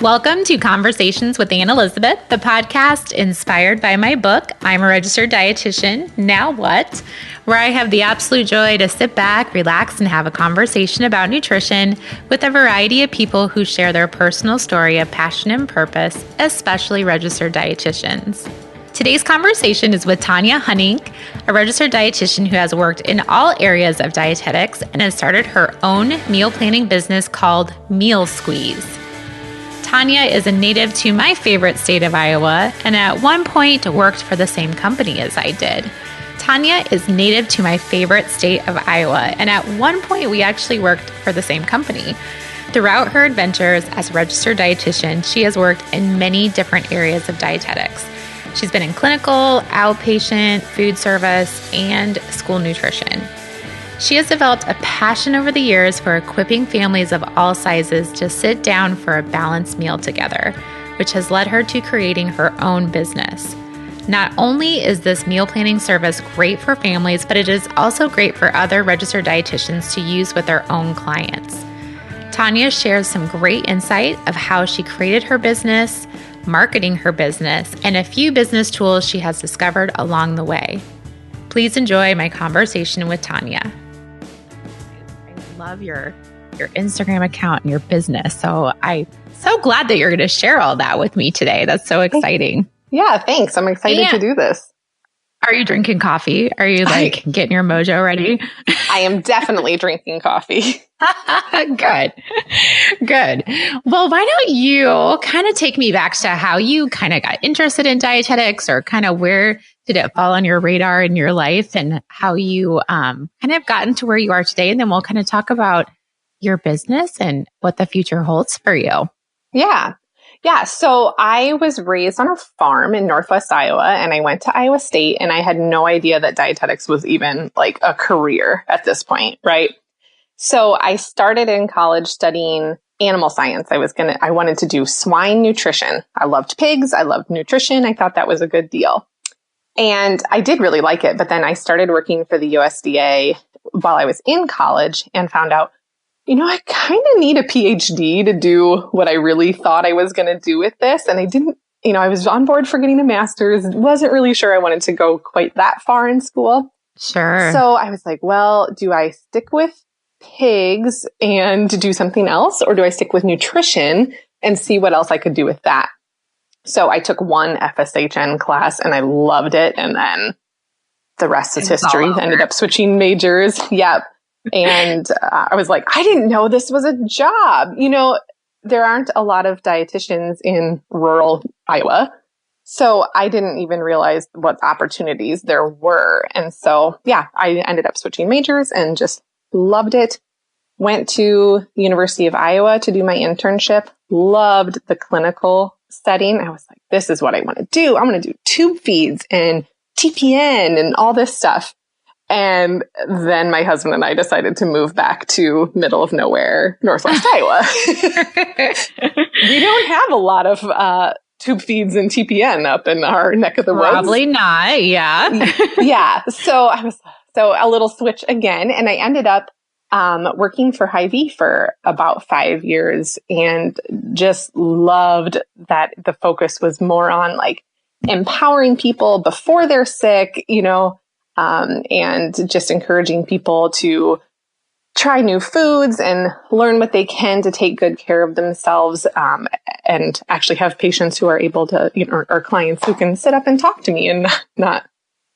Welcome to Conversations with Ann Elizabeth, the podcast inspired by my book, I'm a Registered Dietitian, Now What?, where I have the absolute joy to sit back, relax, and have a conversation about nutrition with a variety of people who share their personal story of passion and purpose, especially registered dietitians. Today's conversation is with Tonya Huenink, a registered dietitian who has worked in all areas of dietetics and has started her own meal planning business called Meal Squeeze. Tonya is a native to my favorite state of Iowa and at one point worked for the same company as I did. Tonya is native to my favorite state of Iowa and at one point we actually worked for the same company. Throughout her adventures as a registered dietitian, she has worked in many different areas of dietetics. She's been in clinical, outpatient, food service, and school nutrition. She has developed a passion over the years for equipping families of all sizes to sit down for a balanced meal together, which has led her to creating her own business. Not only is this meal planning service great for families, but it is also great for other registered dietitians to use with their own clients. Tonya shares some great insight of how she created her business, marketing her business, and a few business tools she has discovered along the way. Please enjoy my conversation with Tonya. I love your Instagram account and your business. So I'm so glad that you're going to share all that with me today. That's so exciting. Yeah, thanks. I'm excited to do this. Are you drinking coffee? Are you getting your mojo ready? I am definitely drinking coffee. Good. Well, why don't you kind of take me back to how you kind of got interested in dietetics, or kind of where did it fall on your radar in your life, and how you kind of gotten to where you are today. And then we'll kind of talk about your business and what the future holds for you. Yeah. So I was raised on a farm in Northwest Iowa, and I went to Iowa State, and I had no idea that dietetics was even like a career at this point, right? So I started in college studying animal science. I wanted to do swine nutrition. I loved pigs. I loved nutrition. I thought that was a good deal. And I did really like it. But then I started working for the USDA while I was in college and found out, I kind of need a PhD to do what I really thought I was going to do with this. And I didn't, I was on board for getting a master's. Wasn't really sure I wanted to go quite that far in school. Sure. So I was like, well, do I stick with pigs and do something else, or do I stick with nutrition and see what else I could do with that? So I took one FSHN class and I loved it. And then the rest is history. I ended up switching majors. Yep. And I was like, I didn't know this was a job. There aren't a lot of dietitians in rural Iowa. So I didn't even realize what opportunities there were. And so, I ended up switching majors and just loved it. Went to the University of Iowa to do my internship. Loved the clinical setting. I was like, this is what I want to do. I'm going to do tube feeds and TPN and all this stuff. And then my husband and I decided to move back to middle of nowhere, Northwest Iowa. We don't have a lot of tube feeds and TPN up in our neck of the woods. Probably not. Yeah. Yeah. So I was a little switch again, and I ended up working for Hy-Vee for about 5 years, and just loved that the focus was more on like empowering people before they're sick, and just encouraging people to try new foods and learn what they can to take good care of themselves, and actually have patients who are able to, or clients who can sit up and talk to me and not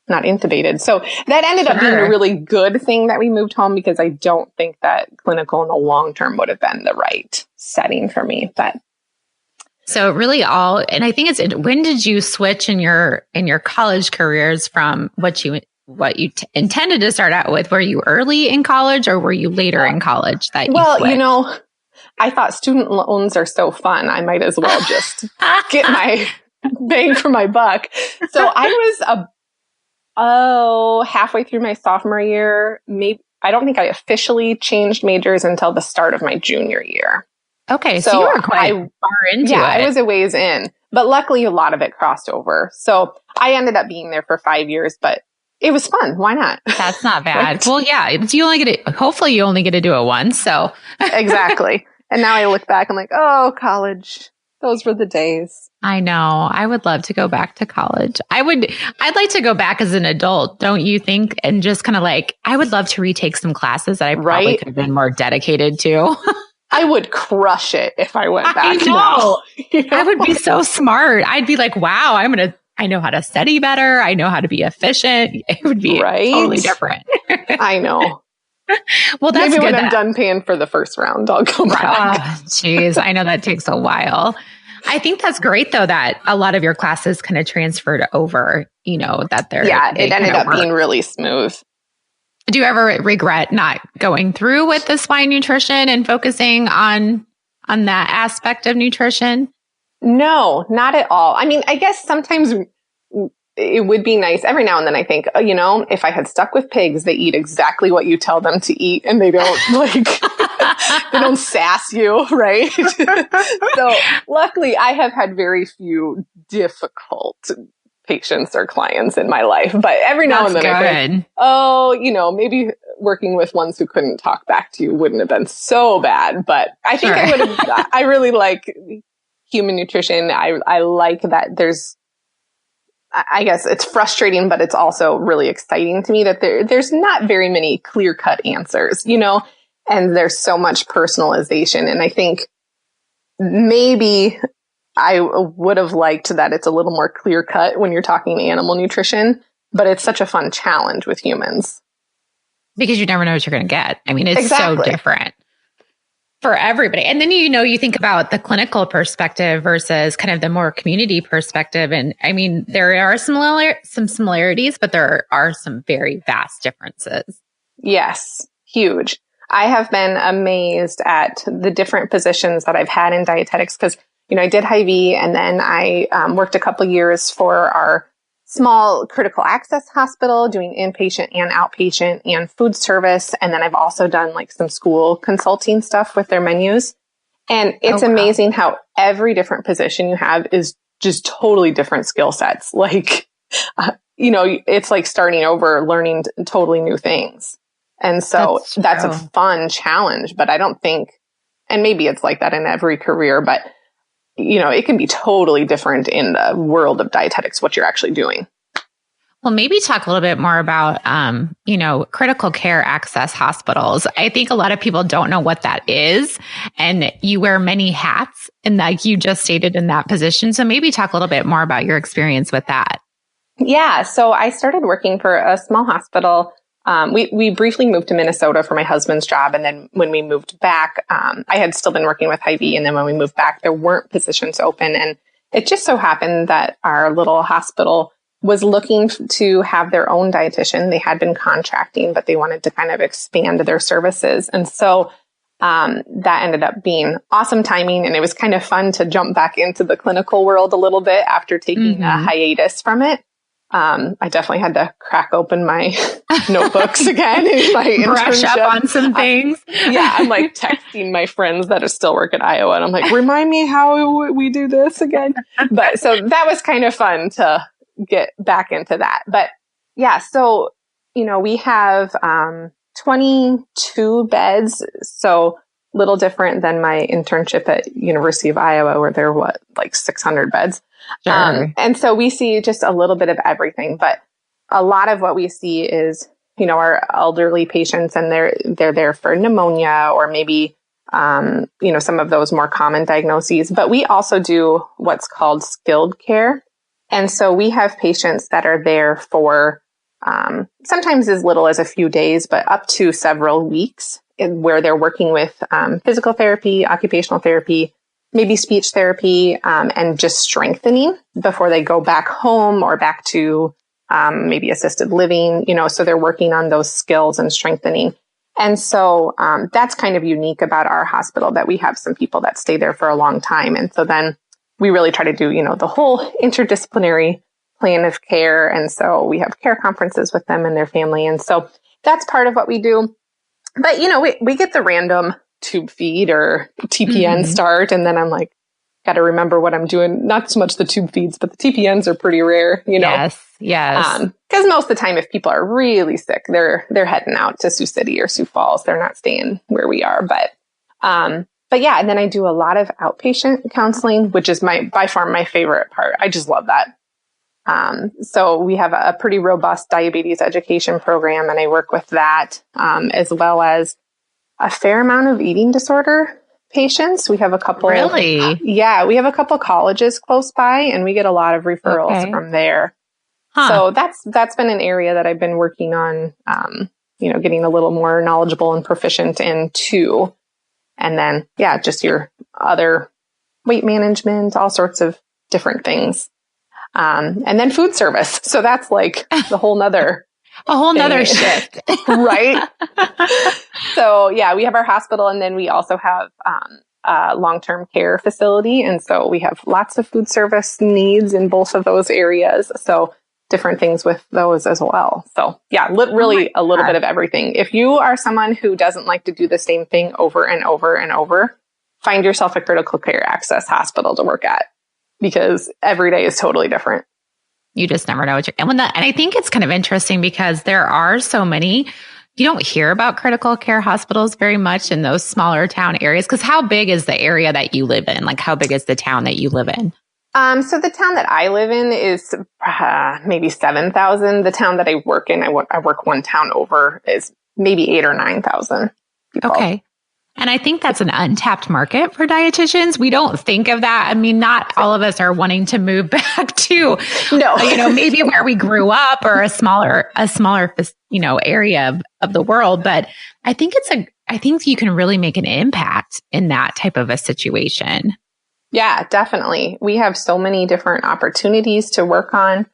intubated. So that ended up being a really good thing that we moved home, because I don't think that clinical in the long term would have been the right setting for me. But so really and I think when did you switch in your college careers from what you intended to start out with? Were you early in college, or were you later in college that you switched? I thought student loans are so fun. I might as well just get my bang for my buck. So I was halfway through my sophomore year. Maybe I don't think I officially changed majors until the start of my junior year. Okay, so you were quite far into it. Yeah, I was a ways in, but luckily a lot of it crossed over. So I ended up being there for 5 years, but it was fun. Why not? That's not bad. Right? Well, yeah, hopefully you only get to do it once. So exactly. And now I look back, I'm like, oh, college. Those were the days. I know. I would love to go back to college. I'd like to go back as an adult, don't you think? And just kind of like, I would love to retake some classes that I probably could have been more dedicated to. I would crush it if I went back. I know. I would be so smart. I'd be like, wow, I know how to study better. I know how to be efficient. It would be totally different. I know. Well, that's maybe good. when I'm done paying for the first round, I'll go back. Jeez, I know that takes a while. I think that's great though, that a lot of your classes kind of transferred over, that it ended up being really smooth. Do you ever regret not going through with the spine nutrition and focusing on that aspect of nutrition? No, not at all. I mean, I guess sometimes it would be nice. Every now and then I think, if I had stuck with pigs, they eat exactly what you tell them to eat and they don't they don't sass you, right? So luckily I have had very few difficult patients or clients in my life, but every now and then I think, maybe working with ones who couldn't talk back to you wouldn't have been so bad, but I think I would have, I really like human nutrition. I like that I guess it's frustrating, but it's also really exciting to me that there's not very many clear-cut answers, and there's so much personalization. And I think maybe I would have liked that it's a little more clear-cut when you're talking animal nutrition, but it's such a fun challenge with humans. Because you never know what you're going to get. I mean, it's so different for everybody. And then, you think about the clinical perspective versus kind of the more community perspective. And I mean, there are some similarities, but there are some very vast differences. Yes, huge. I have been amazed at the different positions that I've had in dietetics because, I did Hy-Vee and then I worked a couple years for our small critical access hospital doing inpatient and outpatient and food service. And then I've also done some school consulting stuff with their menus. And it's amazing how every different position you have is just totally different skill sets. It's like starting over, learning totally new things. And so that's a fun challenge, but I don't think, and maybe it's like that in every career, but it can be totally different in the world of dietetics, what you're actually doing. Well, maybe talk a little bit more about, critical care access hospitals. I think a lot of people don't know what that is, and you wear many hats, and like you just stated in that position. So maybe talk a little bit more about your experience with that. Yeah. So I started working for a small hospital. We briefly moved to Minnesota for my husband's job. And then when we moved back, I had still been working with Hy-Vee. And then when we moved back, there weren't positions open. And it just so happened that our little hospital was looking to have their own dietitian. They had been contracting, but they wanted to kind of expand their services. And so that ended up being awesome timing. And it was kind of fun to jump back into the clinical world a little bit after taking a hiatus from it. I definitely had to crack open my notebooks again in my brush internship. up on some things. I'm texting my friends that still work at Iowa, and I'm like, remind me how we do this again. But so that was kind of fun to get back into that. But yeah, so we have 22 beds, so little different than my internship at University of Iowa, where there were 600 beds. Sure. And so we see just a little bit of everything, but a lot of what we see is, our elderly patients, and they're there for pneumonia or maybe, some of those more common diagnoses. But we also do what's called skilled care. And so we have patients that are there for sometimes as little as a few days, but up to several weeks, where they're working with physical therapy, occupational therapy, maybe speech therapy, and just strengthening before they go back home or back to maybe assisted living, so they're working on those skills and strengthening. And so that's kind of unique about our hospital, that we have some people that stay there for a long time. And so then we really try to do, the whole interdisciplinary plan of care. And so we have care conferences with them and their family. And so that's part of what we do. But, we get the random tube feed or TPN start. And then I'm got to remember what I'm doing. Not so much the tube feeds, but the TPNs are pretty rare, Yes. Because most of the time, if people are really sick, they're heading out to Sioux City or Sioux Falls. They're not staying where we are. But But yeah, and then I do a lot of outpatient counseling, which is by far my favorite part. I just love that. So we have a pretty robust diabetes education program, and I work with that, as well as a fair amount of eating disorder patients. We have a couple. Really? Yeah, we have a couple colleges close by, and we get a lot of referrals from there. So that's been an area that I've been working on, getting a little more knowledgeable and proficient in too. And then, yeah, just your other weight management, all sorts of different things. And then food service. So that's like a whole nother shift. Right. So yeah, we have our hospital, and then we also have, a long-term care facility. And so we have lots of food service needs in both of those areas. So different things with those as well. So yeah, really a little bit of everything. If you are someone who doesn't like to do the same thing over and over and over, find yourself a critical care access hospital to work at, because every day is totally different. You just never know what you're. And I think it's kind of interesting because there are so many. You don't hear about critical care hospitals very much in those smaller town areas. Because how big is the area that you live in? Like, how big is the town that you live in? So the town that I live in is maybe 7,000. The town that I work in, I work one town over, is maybe 8,000 or 9,000 people. Okay. And I think that's an untapped market for dietitians. We don't think of that. I mean, not all of us are wanting to move back to, maybe where we grew up or a smaller, area of the world. But I think you can really make an impact in that type of a situation. Yeah, definitely. We have so many different opportunities to work on,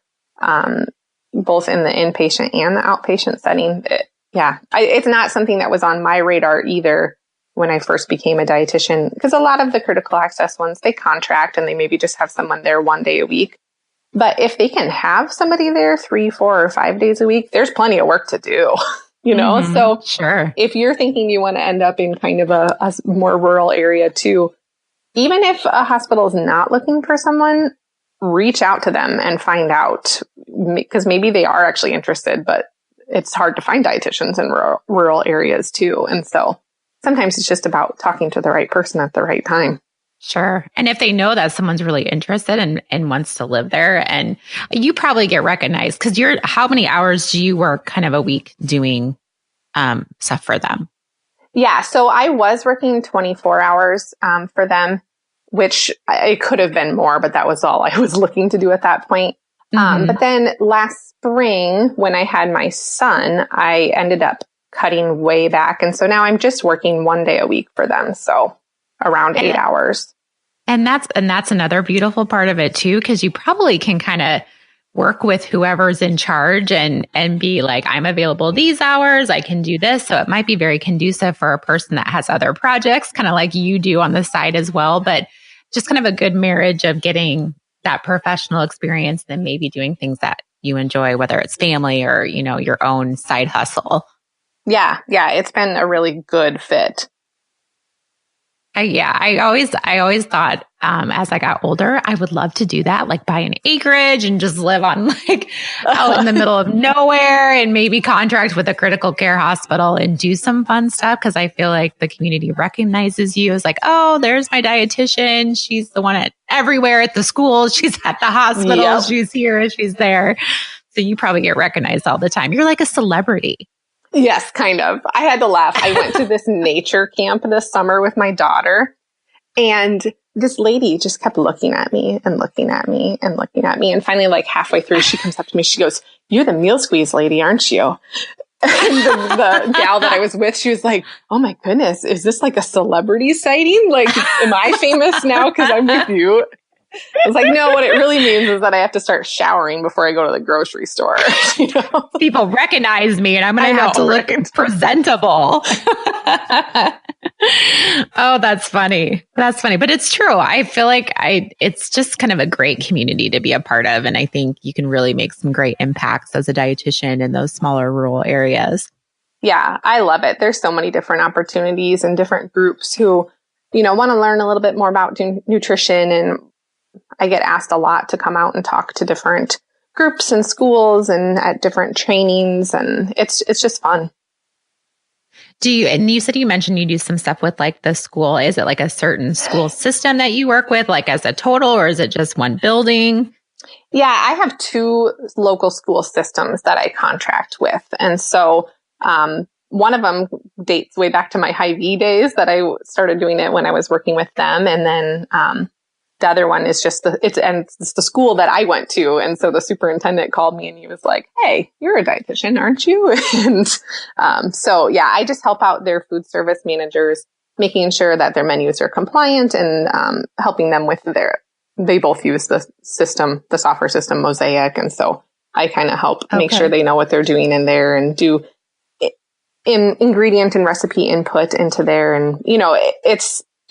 both in the inpatient and the outpatient setting. It's not something that was on my radar either when I first became a dietitian, because a lot of the critical access ones, they contract and they maybe just have someone there 1 day a week. But if they can have somebody there 3, 4, or 5 days a week, there's plenty of work to do, Mm-hmm. So sure. If you're thinking you want to end up in kind of a more rural area too, even if a hospital is not looking for someone, reach out to them and find out, because maybe they are actually interested, but it's hard to find dietitians in rural areas too. And so sometimes it's just about talking to the right person at the right time. Sure. And if they know that someone's really interested and wants to live there, and you probably get recognized, because how many hours do you work kind of a week doing stuff for them? Yeah. So I was working 24 hours for them, which it could have been more, but that was all I was looking to do at that point. Mm-hmm. But then last spring, when I had my son, I ended up cutting way back. And so now I'm just working 1 day a week for them. So around 8 hours. And that's another beautiful part of it too, because you probably can kind of work with whoever's in charge and be like, I'm available these hours, I can do this. So it might be very conducive for a person that has other projects, kind of like you do on the side as well. But just kind of a good marriage of getting that professional experience, then maybe doing things that you enjoy, whether it's family or, your own side hustle. Yeah. It's been a really good fit. I always thought, as I got older, I would love to do that, like buy an acreage and just live on like out in the middle of nowhere, and maybe contract with a critical care hospital and do some fun stuff. Cause I feel like the community recognizes you as like, oh, there's my dietitian. She's the one everywhere at the school. She's at the hospital. Yep. She's here. She's there. So you probably get recognized all the time. You're like a celebrity. Yes, kind of. I had to laugh. I went to this nature camp this summer with my daughter, and this lady just kept looking at me and looking at me and looking at me. And finally, like halfway through, she comes up to me. She goes, "You're the meal squeeze lady, aren't you?" And the gal that I was with, she was like, "Oh my goodness, is this like a celebrity sighting? Like, am I famous now because I'm with you?" I was like, no, what it really means is that I have to start showering before I go to the grocery store. People recognize me and I'm going to have to look presentable. Oh, that's funny. That's funny. But it's true. I feel like it's just kind of a great community to be a part of. And I think you can really make some great impacts as a dietitian in those smaller rural areas. Yeah, I love it. There's so many different opportunities and different groups who, want to learn a little bit more about nutrition, and I get asked a lot to come out and talk to different groups and schools and at different trainings, and it's just fun. And you said you mentioned you do some stuff with like the school. Is it like a certain school system that you work with, like as a total, or is it just one building? Yeah, I have 2 local school systems that I contract with. And so one of them dates way back to my Hy-Vee days that I started doing it when I was working with them. And then the other one is just it's the school that I went to. And so the superintendent called me and he was like, "Hey, you're a dietitian, aren't you?" And so, yeah, I just help out their food service managers, making sure that their menus are compliant and helping them with they both use the software system Mosaic. And so I kind of help make sure they know what they're doing in there and do ingredient and recipe input into there. And,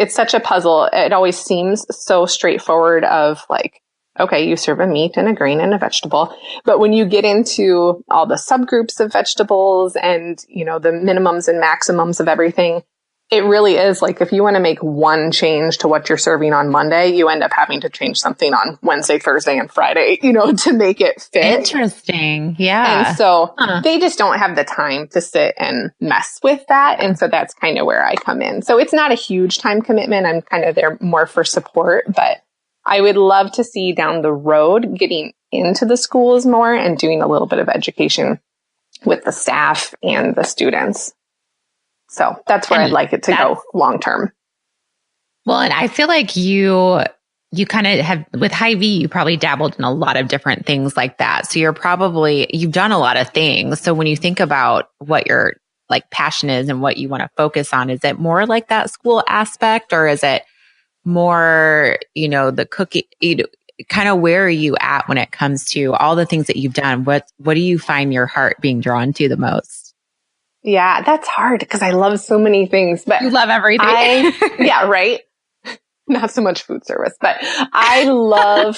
it's such a puzzle. It always seems so straightforward of like, okay, you serve a meat and a grain and a vegetable. But when you get into all the subgroups of vegetables and, the minimums and maximums of everything, it really is like if you want to make one change to what you're serving on Monday, you end up having to change something on Wednesday, Thursday, and Friday, to make it fit. Interesting. Yeah. And so they just don't have the time to sit and mess with that. And so that's kind of where I come in. So it's not a huge time commitment. I'm kind of there more for support, but I would love to see down the road getting into the schools more and doing a little bit of education with the staff and the students. So that's where I'd like it to go long term. Well, and I feel like you kind of have with Hy-Vee, you probably dabbled in a lot of different things like that. So you've done a lot of things. So when you think about what your like passion is and what you want to focus on, is it more like that school aspect, or is it more, the cookie, kind of where are you at when it comes to all the things that you've done? What do you find your heart being drawn to the most? Yeah, that's hard because I love so many things, but you love everything. Yeah, right. Not so much food service, but I love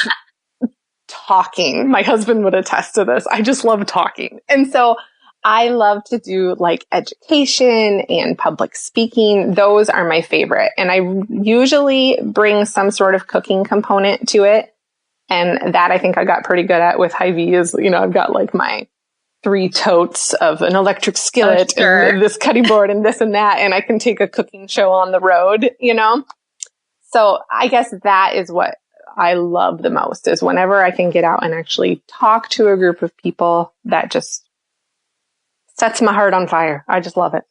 talking. My husband would attest to this. I just love talking. And so I love to do like education and public speaking. Those are my favorite. And I usually bring some sort of cooking component to it. And that I think I got pretty good at with Hy-Vee is, I've got like my 3 totes of an electric skillet and this cutting board and this and that. And I can take a cooking show on the road, So I guess that is what I love the most is whenever I can get out and actually talk to a group of people, that just sets my heart on fire. I just love it.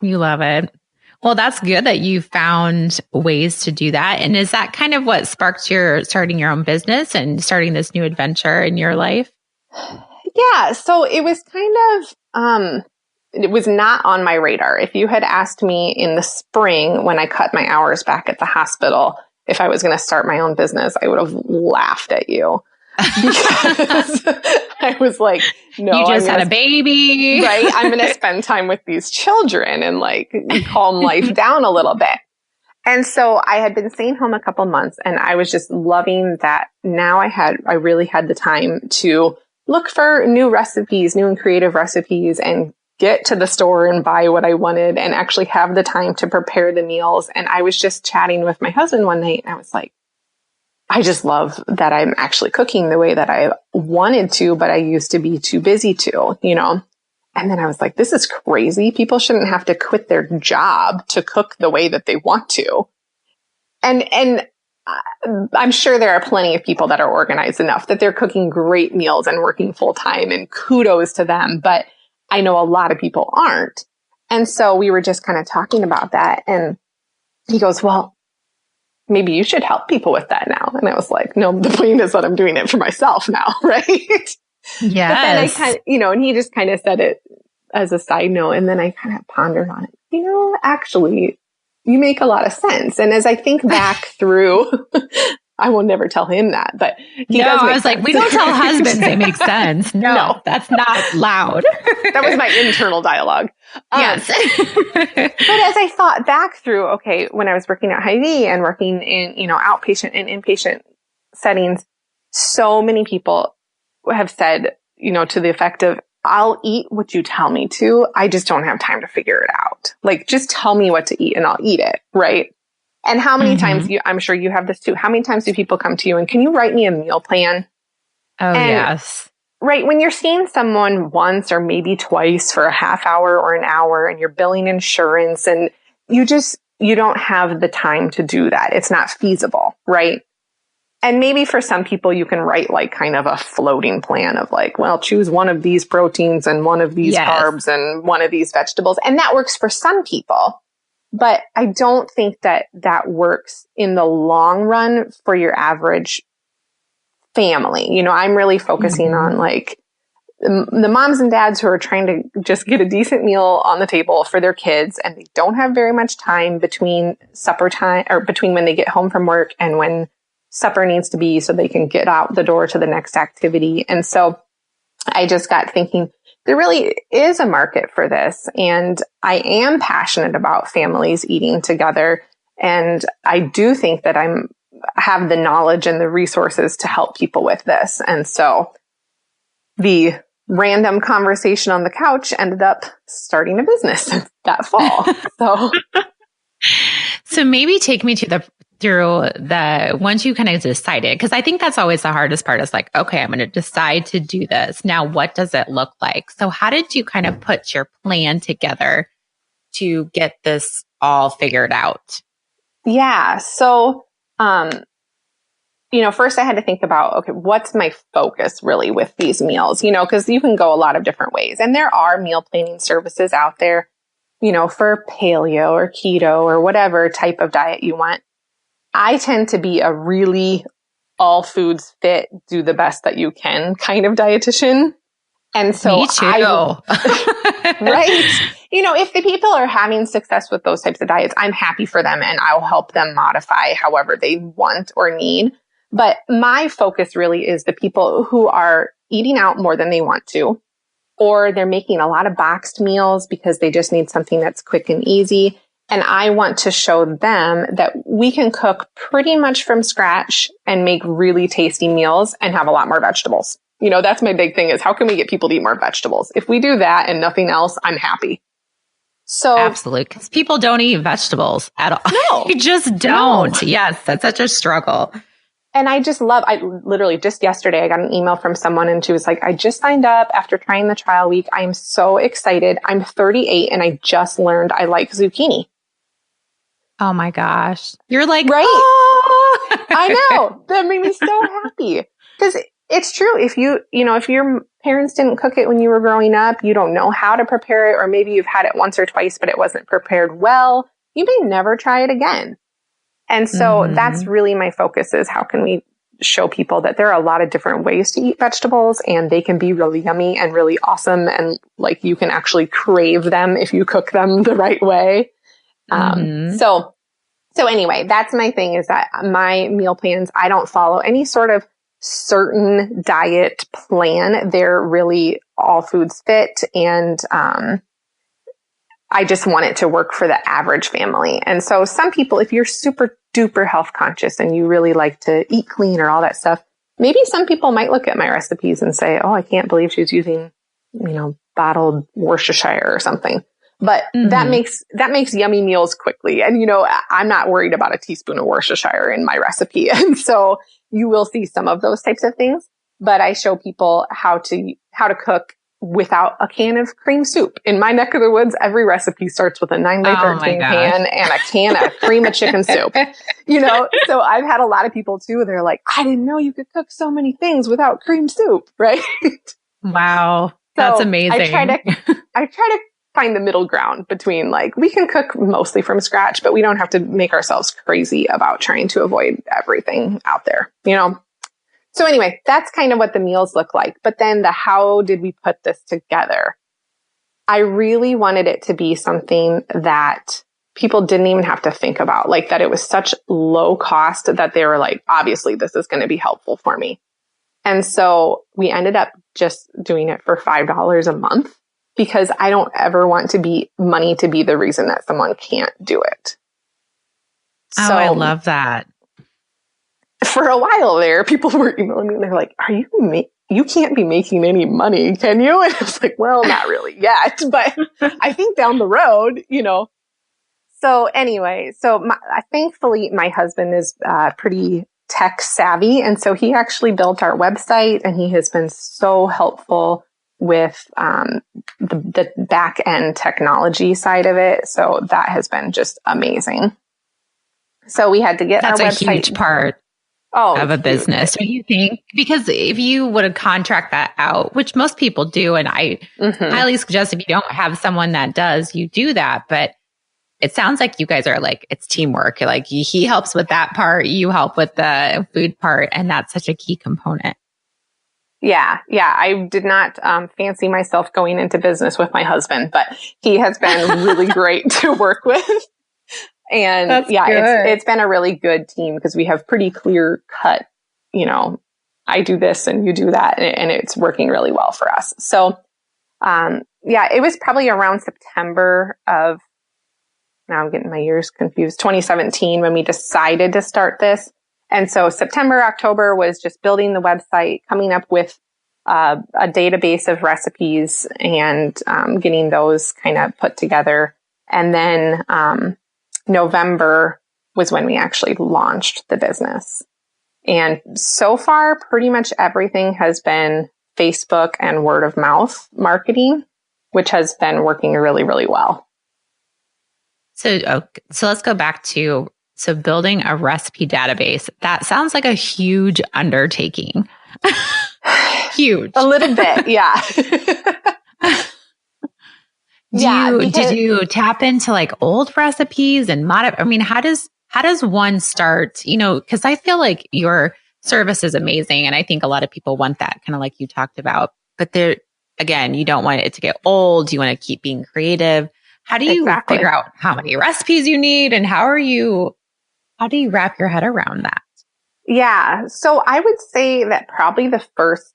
You love it. Well, that's good that you found ways to do that. And is that kind of what sparked your starting your own business and starting this new adventure in your life? Yeah. So it was kind of, it was not on my radar. If you had asked me in the spring when I cut my hours back at the hospital, if I was going to start my own business, I would have laughed at you because I was like, no, you just had a baby, right? I'm going to spend time with these children and like calm life down a little bit. And so I had been staying home a couple months and I was just loving that. Now I really had the time to look for new recipes, new and creative recipes, and get to the store and buy what I wanted and actually have the time to prepare the meals. And I was just chatting with my husband one night and I was like, I just love that I'm actually cooking the way that I wanted to, but I used to be too busy to, And then I was like, this is crazy. People shouldn't have to quit their job to cook the way that they want to. And I'm sure there are plenty of people that are organized enough that they're cooking great meals and working full time, and kudos to them. But I know a lot of people aren't. And so we were just kind of talking about that. And he goes, well, maybe you should help people with that now. And I was like, no, the point is that I'm doing it for myself now. Right. Yes. But then I kind of, and he just kind of said it as a side note. And then I kind of pondered on it, actually, you make a lot of sense. And as I think back through, I will never tell him that, but he does make sense. Like, we don't tell husbands they make sense. No, that's not loud. That was my internal dialogue. Yes. But as I thought back through, okay, when I was working at Hy-Vee and working in, outpatient and inpatient settings, so many people have said, to the effect of, I'll eat what you tell me to. I just don't have time to figure it out. Like, just tell me what to eat and I'll eat it. Right. And how many times I'm sure you have this too. How many times do people come to you and can you write me a meal plan? Oh, yes. right, when you're seeing someone once or maybe twice for a half hour or an hour and you're billing insurance and you don't have the time to do that. It's not feasible, right? And maybe for some people you can write like kind of a floating plan of like, well, choose one of these proteins and one of these carbs and one of these vegetables. And that works for some people. But I don't think that that works in the long run for your average family. You know, I'm really focusing on like the moms and dads who are trying to just get a decent meal on the table for their kids and they don't have very much time between supper time or between when they get home from work and when supper needs to be so they can get out the door to the next activity. And so I just got thinking there really is a market for this. And I am passionate about families eating together. And I do think that have the knowledge and the resources to help people with this. And so the random conversation on the couch ended up starting a business that fall. So maybe take me through the once you kind of decided, because I think that's always the hardest part is like, okay, I'm going to decide to do this. Now, what does it look like? So how did you kind of put your plan together to get this all figured out? Yeah. So, first I had to think about, okay, what's my focus really with these meals? Because you can go a lot of different ways. And there are meal planning services out there, for paleo or keto or whatever type of diet you want. I tend to be a really all foods fit, do the best that you can kind of dietitian. And so me too. Right. If the people are having success with those types of diets, I'm happy for them and I'll help them modify however they want or need. But my focus really is the people who are eating out more than they want to, or they're making a lot of boxed meals because they just need something that's quick and easy. And I want to show them that we can cook pretty much from scratch and make really tasty meals and have a lot more vegetables. That's my big thing is how can we get people to eat more vegetables? If we do that and nothing else, I'm happy. So absolutely. Because people don't eat vegetables at all. No, you just don't. No. Yes. That's such a struggle. And I literally just yesterday, I got an email from someone and she was like, I just signed up after trying the trial week. I'm so excited. I'm 38 and I just learned I like zucchini. Oh my gosh. You're like, right. Oh! I know. That made me so happy. Because it's true. If if your parents didn't cook it when you were growing up, you don't know how to prepare it, or maybe you've had it once or twice, but it wasn't prepared well, you may never try it again. And so that's really my focus is how can we show people that there are a lot of different ways to eat vegetables and they can be really yummy and really awesome. And like you can actually crave them if you cook them the right way. So anyway, that's my thing is that my meal plans, I don't follow any sort of certain diet plan. They're really all foods fit. And, I just want it to work for the average family. And so some people, if you're super duper health conscious and you really like to eat clean or all that stuff, maybe some people might look at my recipes and say, oh, I can't believe she's using, bottled Worcestershire or something. But that makes yummy meals quickly. And, I'm not worried about a teaspoon of Worcestershire in my recipe. And so you will see some of those types of things, but I show people how to cook without a can of cream soup. In my neck of the woods, every recipe starts with a 9x13 pan and a can of cream of chicken soup. So I've had a lot of people too. They're like, I didn't know you could cook so many things without cream soup. Right. Wow. That's amazing. I try to find the middle ground between like, we can cook mostly from scratch, but we don't have to make ourselves crazy about trying to avoid everything out there, So anyway, that's kind of what the meals look like. But then how did we put this together? I really wanted it to be something that people didn't even have to think about, like that it was such low cost that they were like, obviously this is going to be helpful for me. And so we ended up just doing it for $5 a month because I don't ever want money to be the reason that someone can't do it. Oh, so, I love that. For a while there, people were emailing me and they're like, you can't be making any money, can you? And I was like, well, not really yet, but I think down the road, So anyway, thankfully my husband is pretty tech savvy. And so he actually built our website, and he has been so helpful with the back end technology side of it. So that has been just amazing. So we had to get our website. That's a huge part of a business. What do you think? Because if you would contract that out, which most people do, and I highly suggest if you don't have someone that does, you do that. But it sounds like you guys are like, it's teamwork. Like he helps with that part, you help with the food part, and that's such a key component. Yeah. I did not fancy myself going into business with my husband, but he has been really great to work with. And that's it's been a really good team because we have pretty clear cut, I do this and you do that, and it's working really well for us. So, it was probably around September of, now I'm getting my years confused, 2017 when we decided to start this. And so September, October was just building the website, coming up with a database of recipes and getting those kind of put together. And then November was when we actually launched the business. And so far, pretty much everything has been Facebook and word of mouth marketing, which has been working really, really well. So let's go back to building a recipe database. That sounds like a huge undertaking. Huge. A little bit, yeah. Did you tap into like old recipes and how does one start? Because I feel like your service is amazing, and I think a lot of people want that, kind of like you talked about. But again, you don't want it to get old. You want to keep being creative. How do you figure out how many recipes you need, and how do you wrap your head around that? Yeah. So I would say that probably the first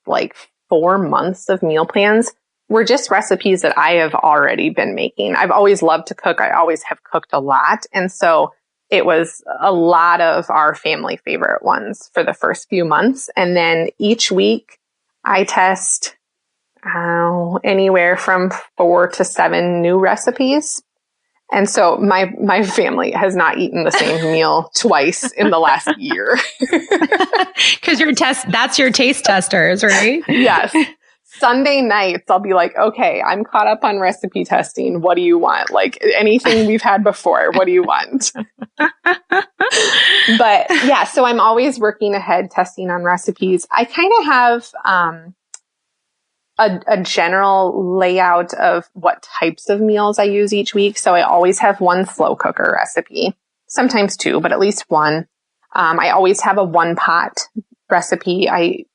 4 months of meal plans were just recipes that I have already been making. I've always loved to cook. I always have cooked a lot. And so it was a lot of our family favorite ones for the first few months. And then each week I test anywhere from 4 to 7 new recipes. And so my family has not eaten the same meal twice in the last year. Because that's your taste testers, right? Yes. Sunday nights, I'll be like, okay, I'm caught up on recipe testing. What do you want? Anything we've had before, what do you want? But yeah, so I'm always working ahead, testing on recipes. I kind of have a general layout of what types of meals I use each week. So I always have one slow cooker recipe, sometimes 2, but at least 1. I always have a 1-pot recipe. I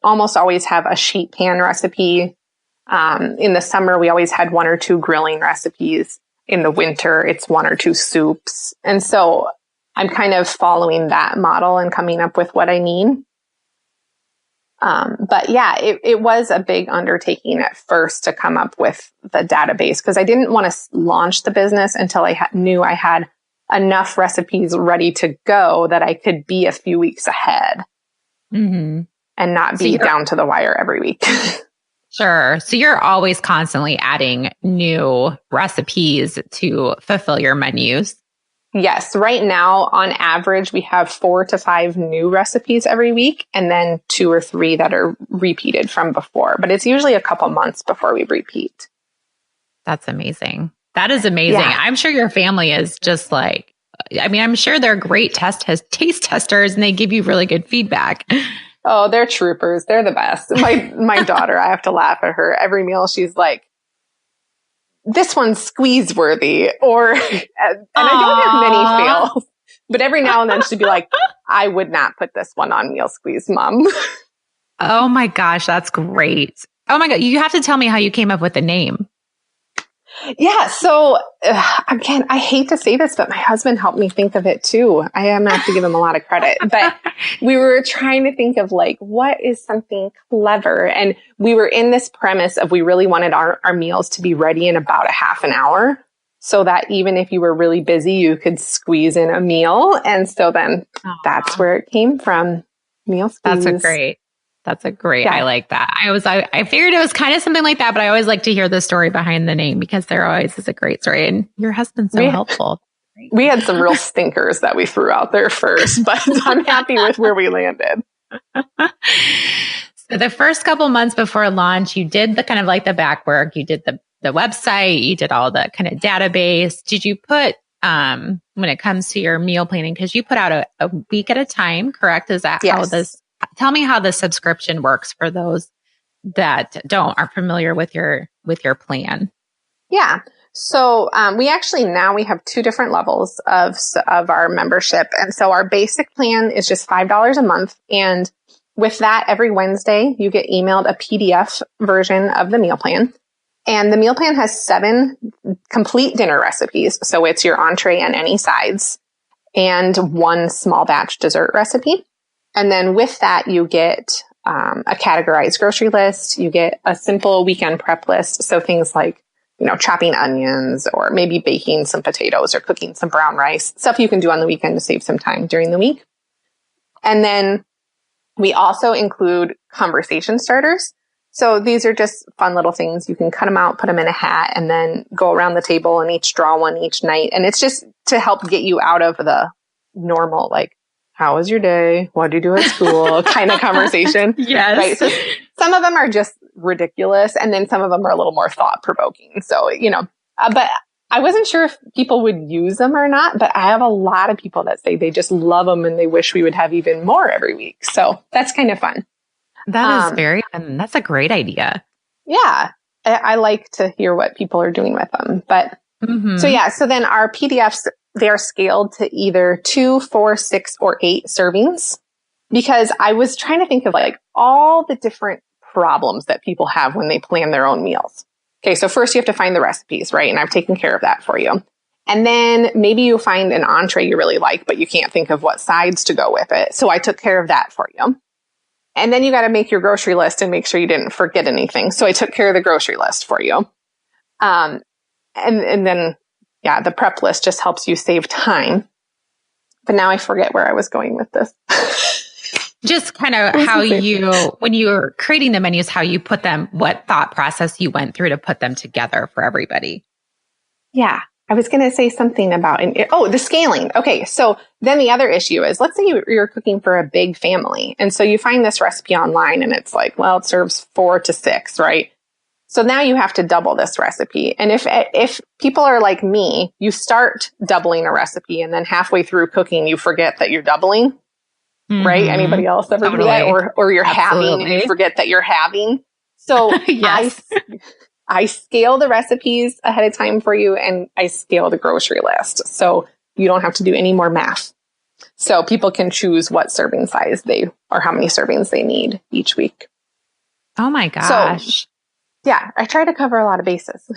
almost always have a sheet pan recipe. In the summer, we always had 1 or 2 grilling recipes. In the winter, it's 1 or 2 soups. And so I'm kind of following that model and coming up with what I need. But yeah, it was a big undertaking at first to come up with the database because I didn't want to launch the business until I knew I had enough recipes ready to go that I could be a few weeks ahead and not be down to the wire every week. Sure. So you're always constantly adding new recipes to fulfill your menus. Yes. Right now, on average, we have 4 to 5 new recipes every week, and then 2 or 3 that are repeated from before. But it's usually a couple months before we repeat. That's amazing. That is amazing. Yeah. I'm sure your family is just I'm sure they're great taste testers, and they give you really good feedback. Oh, they're troopers. They're the best. My daughter, I have to laugh at her. Every meal, she's like, this one's squeeze worthy, and I don't have many fails, but every now and then she'd be like, I would not put this one on Meal Squeeze, Mom. Oh my gosh, that's great. Oh my God. You have to tell me how you came up with the name. Yeah. So again, I hate to say this, but my husband helped me think of it too. I am going to have to give him a lot of credit, but we were trying to think of what is something clever. And we were in this premise of we really wanted our meals to be ready in about a half an hour so that even if you were really busy, you could squeeze in a meal. And so then that's where it came from. Meal Squeeze. That's a great, yeah. I like that. I figured it was kind of something like that, but I always like to hear the story behind the name because there always is a great story. And your husband's so helpful. We had some real stinkers that we threw out there first, but I'm happy with where we landed. So the first couple months before launch, you did the kind of like the back work. You did the website, you did all the kind of database. Did you put, when it comes to your meal planning, because you put out a week at a time, correct? Is that how this, tell me how the subscription works for those that aren't familiar with your plan. Yeah. So we actually now we have 2 different levels of our membership. And so our basic plan is just $5 a month. And with that, every Wednesday, you get emailed a PDF version of the meal plan. And the meal plan has 7 complete dinner recipes. So it's your entree and any sides and 1 small batch dessert recipe. And then with that, you get a categorized grocery list. You get a simple weekend prep list. So things like, chopping onions or maybe baking some potatoes or cooking some brown rice, stuff you can do on the weekend to save some time during the week. And then we also include conversation starters. So these are just fun little things. You can cut them out, put them in a hat, and then go around the table and each draw one each night. And it's just to help get you out of the normal, like, how was your day? What did you do at school? kind of conversation. Yes. Right. So some of them are just ridiculous. And then some of them are a little more thought provoking. So, but I wasn't sure if people would use them or not, but I have a lot of people that say they just love them and they wish we would have even more every week. So that's kind of fun. That is very fun. That's a great idea. Yeah. I like to hear what people are doing with them. But so then our PDFs, they're scaled to either 2, 4, 6, or 8 servings, because I was trying to think of like all the different problems that people have when they plan their own meals. Okay, so first you have to find the recipes, right? And I've taken care of that for you. And then maybe you find an entree you really like, but you can't think of what sides to go with it. So I took care of that for you. And then you got to make your grocery list and make sure you didn't forget anything. So I took care of the grocery list for you. And then, the prep list just helps you save time. But now I forget where I was going with this. Just kind of how when you were creating the menus, how you put them, what thought process you went through to put them together for everybody. Yeah. I was going to say something about, the scaling. Okay. So then the other issue is, let's say you're cooking for a big family. And so you find this recipe online and it's like, well, it serves 4 to 6, right? So now you have to double this recipe. And if people are like me, you start doubling a recipe and then halfway through cooking, you forget that you're doubling, right? Anybody else ever do that? Or you're having and you forget that you're having. So yes. I scale the recipes ahead of time for you and I scale the grocery list. So you don't have to do any more math. So people can choose what serving size or how many servings they need each week. Oh my gosh. So, yeah, I try to cover a lot of bases.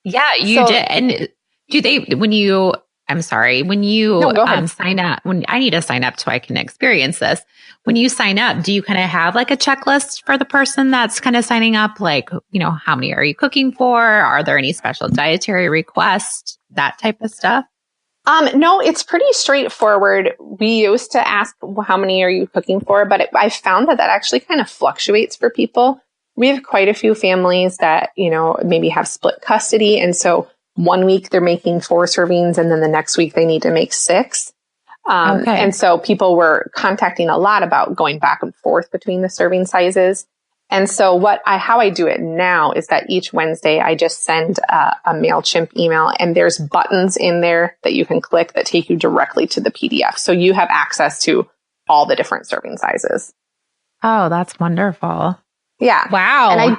Yeah, you did. And do they, when you sign up, when I need to sign up so I can experience this, when you sign up, do you kind of have like a checklist for the person that's kind of signing up? Like, how many are you cooking for? Are there any special dietary requests? That type of stuff? No, it's pretty straightforward. We used to ask, well, how many are you cooking for? But I found that actually kind of fluctuates for people. We have quite a few families that, maybe have split custody. And so one week they're making 4 servings and then the next week they need to make 6. And so people were contacting a lot about going back and forth between the serving sizes. And so how I do it now is that each Wednesday I just send a MailChimp email and there's buttons in there that you can click that take you directly to the PDF. So you have access to all the different serving sizes. Oh, that's wonderful. Yeah. Wow. And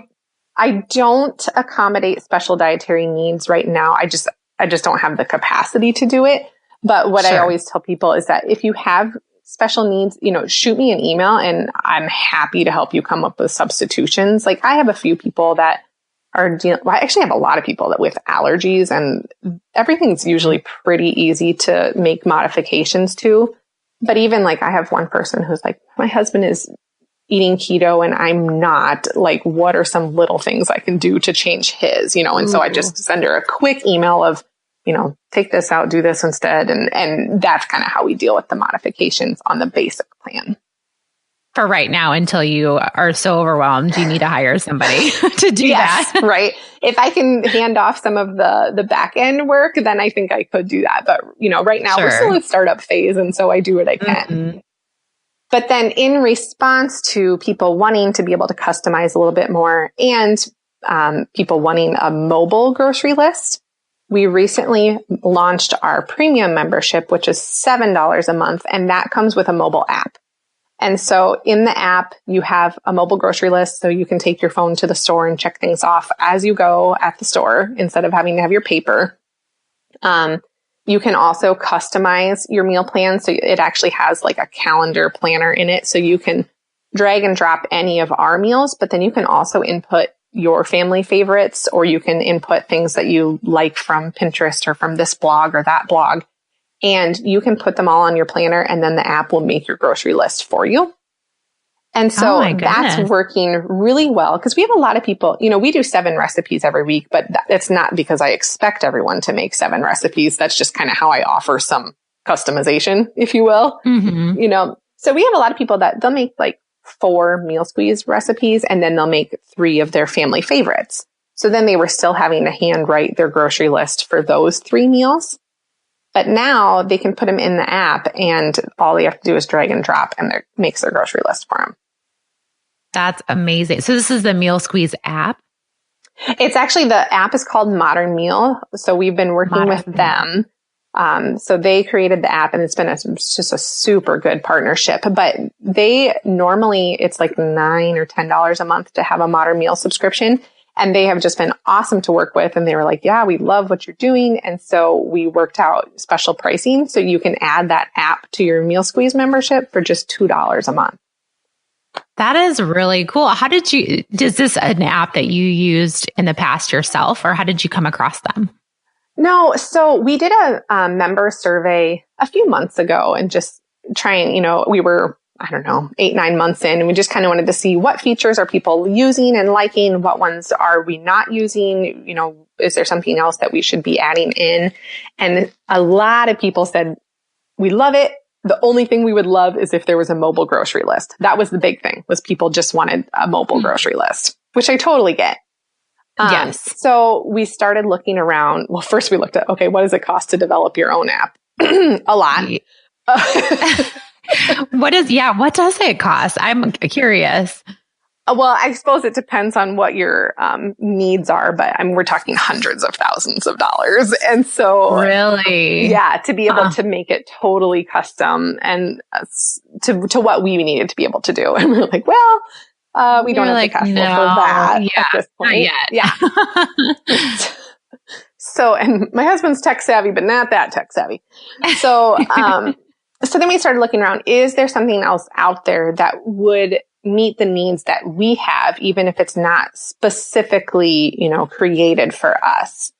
I don't accommodate special dietary needs right now. I just don't have the capacity to do it. But what I always tell people is that if you have special needs, shoot me an email and I'm happy to help you come up with substitutions. Like I have a few people that I actually have a lot of people that with allergies and everything's usually pretty easy to make modifications to. But even like I have one person who's like, my husband is eating keto and I'm not, like, what are some little things I can do to change his, and so I just send her a quick email of, take this out, do this instead. And that's kind of how we deal with the modifications on the basic plan. for right now until you are so overwhelmed you need to hire somebody to do that. Right. If I can hand off some of the back end work, then I think I could do that. But, right now we're still in startup phase. And so I do what I can. Mm-hmm. But then in response to people wanting to be able to customize a little bit more and people wanting a mobile grocery list, we recently launched our premium membership, which is $7 a month. And that comes with a mobile app. And so in the app, you have a mobile grocery list. So you can take your phone to the store and check things off as you go at the store instead of having to have your paper. You can also customize your meal plan. So it actually has like a calendar planner in it. So you can drag and drop any of our meals, but then you can also input your family favorites, or you can input things that you like from Pinterest or from this blog or that blog. And you can put them all on your planner, and then the app will make your grocery list for you. And so that's working really well because we have a lot of people, we do 7 recipes every week, but it's not because I expect everyone to make 7 recipes. That's just kind of how I offer some customization, if you will. Mm-hmm. So we have a lot of people that they'll make like 4 Meal Squeeze recipes, and then they'll make 3 of their family favorites. So then they were still having to handwrite their grocery list for those 3 meals. But now they can put them in the app, and all they have to do is drag and drop, and it makes their grocery list for them. That's amazing. So this is the Meal Squeeze app? It's actually, the app is called Modern Meal. So we've been working with them. So they created the app, and it's been just a super good partnership. But they normally, it's like $9 or $10 a month to have a Modern Meal subscription. And they have just been awesome to work with. And they were like, yeah, we love what you're doing. And so we worked out special pricing. So you can add that app to your Meal Squeeze membership for just $2 a month. That is really cool. Is this an app that you used in the past yourself, or how did you come across them? No. So we did a member survey a few months ago and just trying, we were, 8-9 months in, and we just kind of wanted to see what features are people using and liking, what ones are we not using, is there something else that we should be adding in? And a lot of people said, we love it. The only thing we would love is if there was a mobile grocery list. That was the big thing, was people just wanted a mobile grocery list, which I totally get. Yes. So we started looking around. Well, first we looked at, okay, what does it cost to develop your own app? A lot. What does it cost? I'm curious. Well, I suppose it depends on what your needs are, but we're talking hundreds of thousands of dollars. And so really, to be able to make it totally custom and to what we needed to be able to do. And we were like, well, we don't have the cash flow for that at this point. Not yet. Yeah. So, and my husband's tech savvy, but not that tech savvy. So, so then we started looking around, is there something else out there that would meet the needs that we have, even if it's not specifically, created for us?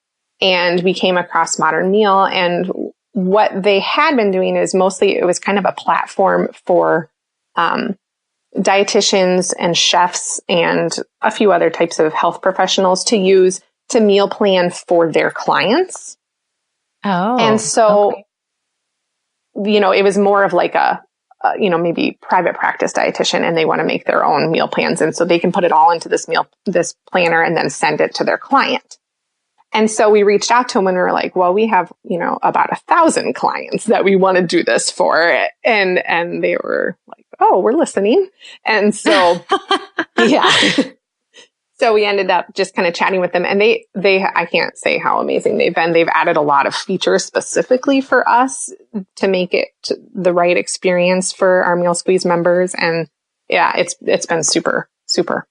And we came across Modern Meal, and what they had been doing is mostly it was kind of a platform for dietitians and chefs and a few other types of health professionals to use to meal plan for their clients. Oh, and so, it was more of like a maybe private practice dietitian, and they want to make their own meal plans. And so they can put it all into this planner and then send it to their client. And so we reached out to them and we were like, well, we have, about 1,000 clients that we want to do this for. And they were like, oh, we're listening. And so, so we ended up just kind of chatting with them, and they, I can't say how amazing they've been. They've added a lot of features specifically for us to make it the right experience for our Meal Squeeze members. And it's been super, super.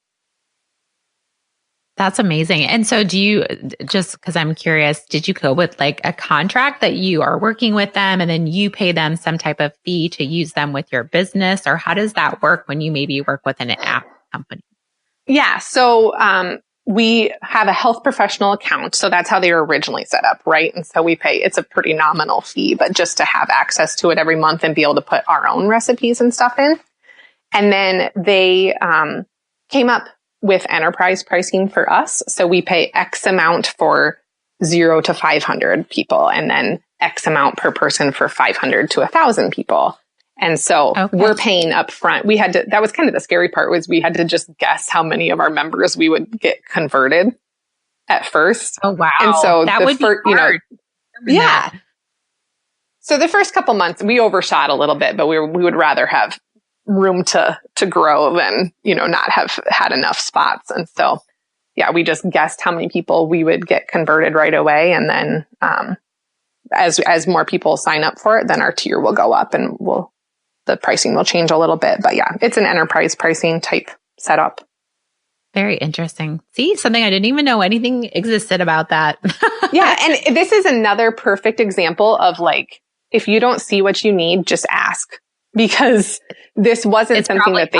That's amazing. And so do you, just because I'm curious, did you go with like a contract that you are working with them and then you pay them some type of fee to use them with your business? Or how does that work when you maybe work with an app company? Yeah. So, we have a health professional account. So that's how they were originally set up. Right. And so we pay, it's a pretty nominal fee, but just to have access to it every month and be able to put our own recipes and stuff in. And then they, came up with enterprise pricing for us. So we pay X amount for 0 to 500 people, and then X amount per person for 500 to 1,000 people. And so we're paying up front. We had to, that was kind of the scary part, was we had to just guess how many of our members we would get converted at first. Oh, wow. And so that would be hard. Yeah. So the first couple months we overshot a little bit, but we would rather have room to grow than, not have had enough spots. And so, yeah, we just guessed how many people we would get converted right away. And then, as more people sign up for it, then our tier will go up and the pricing will change a little bit. But yeah, it's an enterprise pricing type setup. Very interesting. See, something I didn't even know anything existed about that. Yeah. And this is another perfect example of like, if you don't see what you need, just ask, because this wasn't something that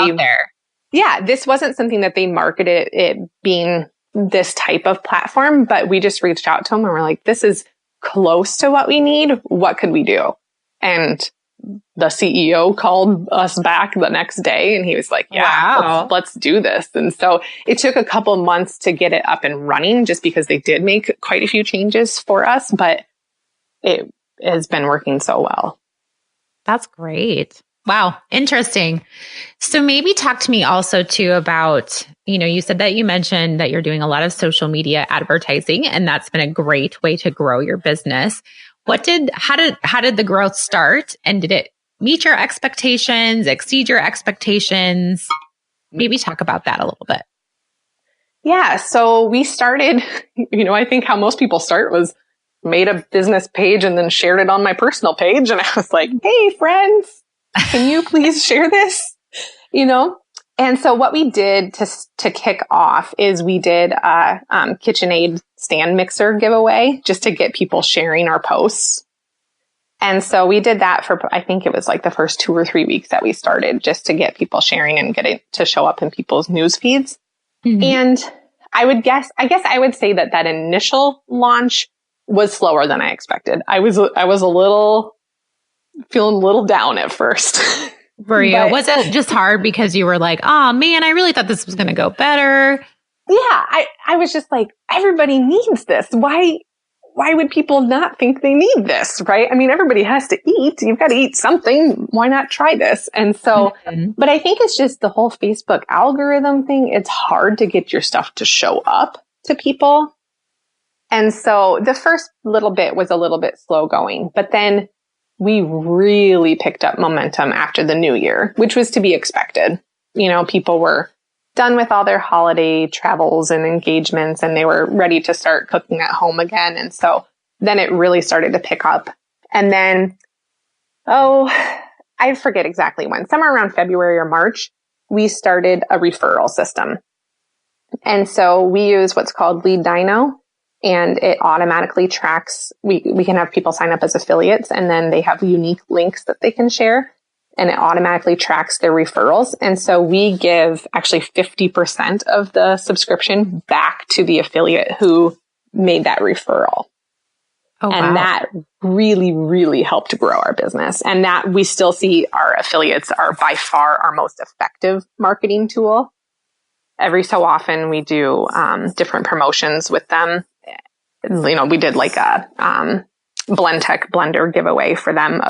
this wasn't something that they marketed it being this type of platform, but we just reached out to them and we're like, this is close to what we need. What could we do? And the CEO called us back the next day and he was like, yeah, let's do this. And so it took a couple months to get it up and running, just because they did make quite a few changes for us, but it has been working so well. That's great. Wow. Interesting. So maybe talk to me also too about, you said that you mentioned that you're doing a lot of social media advertising, and that's been a great way to grow your business. How did the growth start, and did it meet your expectations, exceed your expectations? Maybe talk about that a little bit. Yeah. So we started, I think how most people start was made a business page and then shared it on my personal page. And I was like, hey, friends, can you please share this? And so what we did to kick off is we did a KitchenAid stand mixer giveaway just to get people sharing our posts. And so we did that for, I think it was like the first 2 or 3 weeks that we started, just to get people sharing and get it to show up in people's news feeds. Mm-hmm. And I guess I would say that initial launch was slower than I expected. I was feeling a little down at first. For you, was it just hard because you were like, oh man, I really thought this was going to go better? Yeah, I was just like, everybody needs this. Why would people not think they need this, right? I mean, everybody has to eat. You've got to eat something. Why not try this? And so, but I think it's just the whole Facebook algorithm thing. It's hard to get your stuff to show up to people. And so the first little bit was a little bit slow going, but then we really picked up momentum after the new year, which was to be expected. People were done with all their holiday travels and engagements, and they were ready to start cooking at home again. And so then it really started to pick up. And then, I forget exactly when, somewhere around February or March, we started a referral system. And so we use what's called Lead Dino. And it automatically tracks, we can have people sign up as affiliates, and then they have unique links that they can share, and it automatically tracks their referrals. And so we give actually 50% of the subscription back to the affiliate who made that referral. Oh, and wow. That really, really helped grow our business. And that we still see our affiliates are by far our most effective marketing tool. Every so often we do different promotions with them. We did like a Blend Tech blender giveaway for them.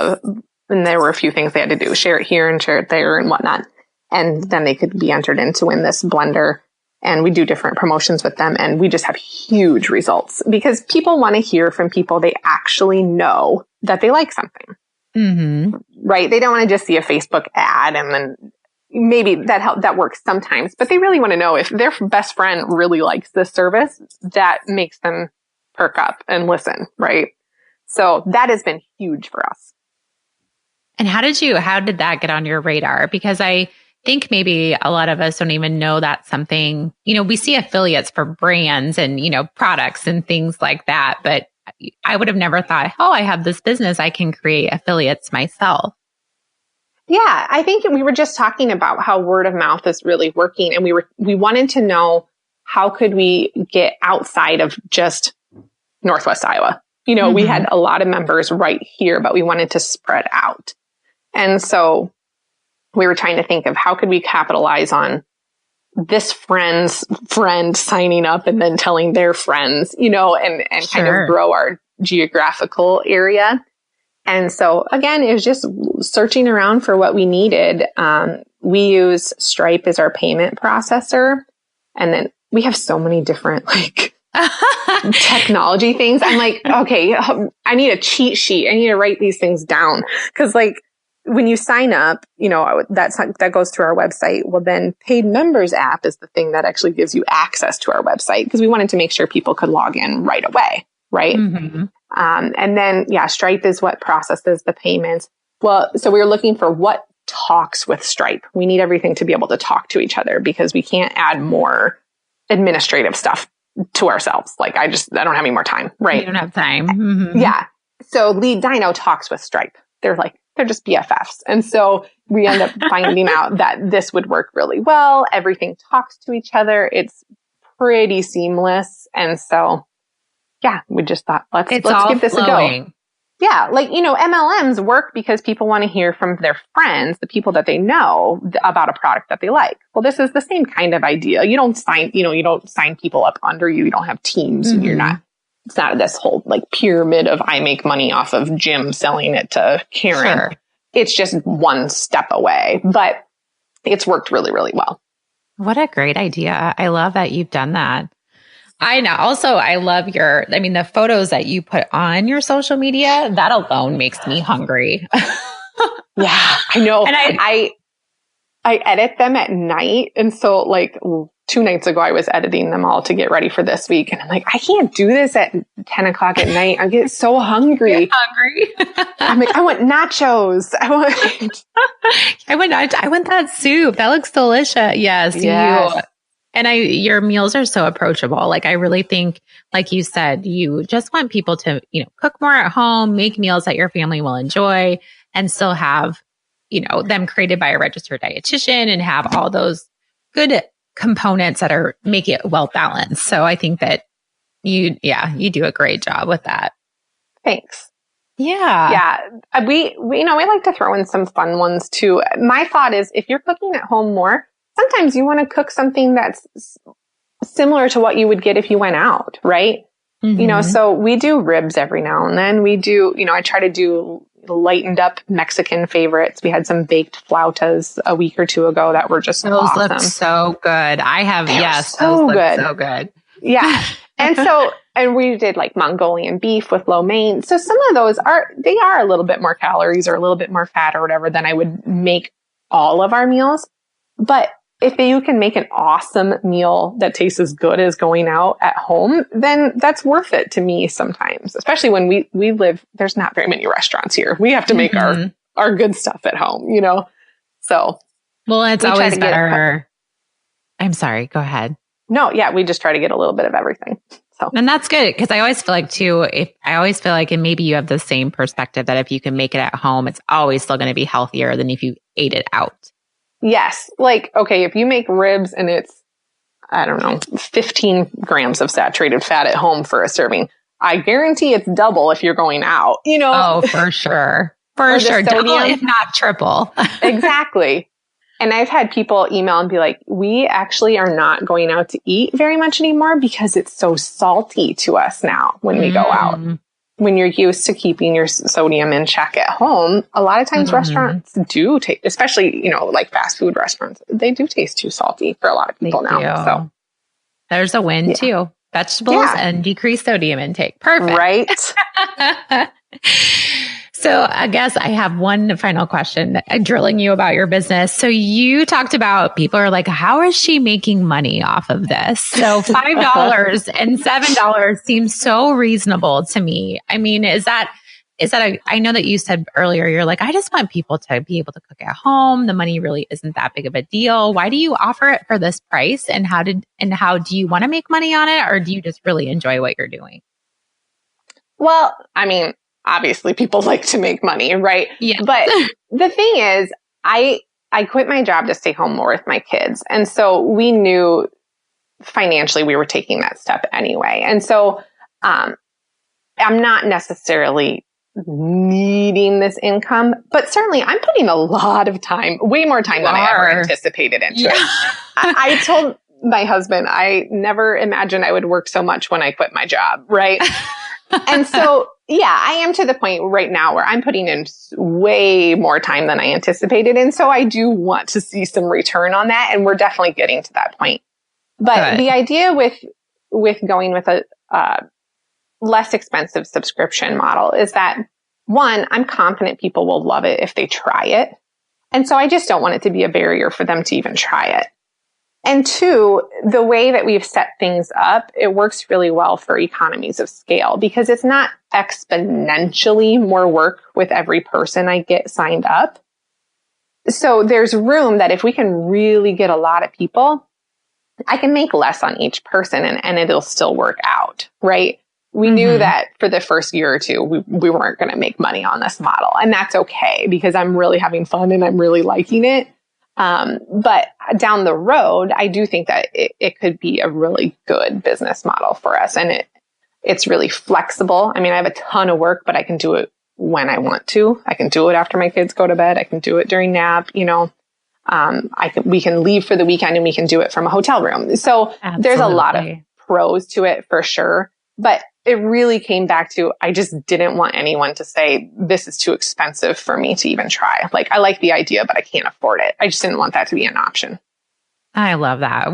And there were a few things they had to do, share it here and share it there and whatnot. And then they could be entered in to win this blender. And we do different promotions with them. And we just have huge results because people want to hear from people they actually know that they like something. Mm-hmm. Right? They don't want to just see a Facebook ad and then maybe that works sometimes, but they really want to know if their best friend really likes this service. That makes them perk up and listen, right? So that has been huge for us. And how did that get on your radar? Because I think maybe a lot of us don't even know that's something, we see affiliates for brands and, products and things like that. But I would have never thought, I have this business, I can create affiliates myself. Yeah, I think we were just talking about how word of mouth is really working. And we wanted to know, how could we get outside of just Northwest Iowa? We had a lot of members right here, but we wanted to spread out. And so we were trying to think of how could we capitalize on this friend's friend signing up and then telling their friends, and kind of grow our geographical area. And so again, it was just searching around for what we needed. We use Stripe as our payment processor. And then we have so many different technology things. I'm like, okay, I need a cheat sheet. I need to write these things down. Cause when you sign up, that goes through our website. Well, then Paid Members app is the thing that actually gives you access to our website because we wanted to make sure people could log in right away. Right. Mm-hmm. And then, Stripe is what processes the payments. Well, so we were looking for what talks with Stripe. We need everything to be able to talk to each other because we can't add more administrative stuff to ourselves. I don't have any more time. Right. You don't have time. Mm-hmm. Yeah. So Lead Dino talks with Stripe. They're just BFFs. And so we end up finding out that this would work really well. Everything talks to each other. It's pretty seamless. And so we just thought, let's give this flowing. A go. Yeah. MLMs work because people want to hear from their friends, the people that they know about a product that they like. Well, this is the same kind of idea. You don't sign people up under you. You don't have teams and it's not this whole pyramid of I make money off of Jim selling it to Karen. Sure. It's just one step away, but it's worked really, really well. What a great idea. I love that you've done that. I know. Also, I love the photos that you put on your social media. That alone makes me hungry. Yeah, I know. And I edit them at night. And so 2 nights ago, I was editing them all to get ready for this week. And I'm like, I can't do this at 10 o'clock at night. I get so hungry. I'm like, I want nachos. I want that soup. That looks delicious. Yes. Your meals are so approachable. I really think, like you said, you just want people to, cook more at home, make meals that your family will enjoy and still have, them created by a registered dietitian and have all those good components that make it well balanced. So I think that you do a great job with that. Thanks. Yeah. Yeah. We like to throw in some fun ones too. My thought is if you're cooking at home more, sometimes you want to cook something that's similar to what you would get if you went out, right? Mm-hmm. So we do ribs every now and then. We do, I try to do lightened up Mexican favorites. We had some baked flautas a week or two ago that were just those awesome. Look so good. I have, so good. So good. Yeah. And we did Mongolian beef with lo mein. So some of those are a little bit more calories or a little bit more fat or whatever than I would make all of our meals. But if you can make an awesome meal that tastes as good as going out at home, then that's worth it to me sometimes, especially when we live, there's not very many restaurants here. We have to make our good stuff at home, So. Well, it's always better. I'm sorry. Go ahead. No. Yeah. We just try to get a little bit of everything. So. And that's good because I always feel like, and maybe you have the same perspective that if you can make it at home, it's always still going to be healthier than if you ate it out. Yes. Okay, if you make ribs and it's, 15 grams of saturated fat at home for a serving, I guarantee it's double if you're going out, Oh, for sure. For sure. Double, if not triple. Exactly. And I've had people email and be like, we actually are not going out to eat very much anymore because it's so salty to us now when we go out. When you're used to keeping your sodium in check at home, a lot of times restaurants do taste, especially, fast food restaurants, they do taste too salty for a lot of people now. So there's a win too. Vegetables and decreased sodium intake. Perfect. Right. So I guess I have one final question, drilling you about your business. So you talked about people are like, how is she making money off of this? So $5 and $7 seems so reasonable to me. I mean, I know that you said earlier, you're like, I just want people to be able to cook at home. The money really isn't that big of a deal. Why do you offer it for this price? And how do you want to make money on it? Or do you just really enjoy what you're doing? Well, I mean, obviously people like to make money, right? Yeah. But the thing is, I quit my job to stay home more with my kids. And so we knew financially we were taking that step anyway. And so I'm not necessarily needing this income, but certainly I'm putting a lot of time, way more time than I ever anticipated into it. I told my husband, I never imagined I would work so much when I quit my job, right? And so Yeah, I am to the point right now where I'm putting in way more time than I anticipated. And so I do want to see some return on that. And we're definitely getting to that point. But Good. the idea with going with a less expensive subscription model is that, one, I'm confident people will love it if they try it. And so I just don't want it to be a barrier for them to even try it. And two, the way that we've set things up, it works really well for economies of scale because it's not exponentially more work with every person I get signed up. So there's room that if we can really get a lot of people, I can make less on each person and it'll still work out, right? We knew that for the first year or two, we weren't going to make money on this model. And that's okay because I'm really having fun and I'm really liking it. But down the road, I do think that it could be a really good business model for us. And it's really flexible. I mean, I have a ton of work, but I can do it when I want to. I can do it after my kids go to bed. I can do it during nap, we can leave for the weekend and we can do it from a hotel room. So There's a lot of pros to it for sure. But it really came back to, I just didn't want anyone to say, this is too expensive for me to even try. Like, I like the idea, but I can't afford it. I just didn't want that to be an option. I love that.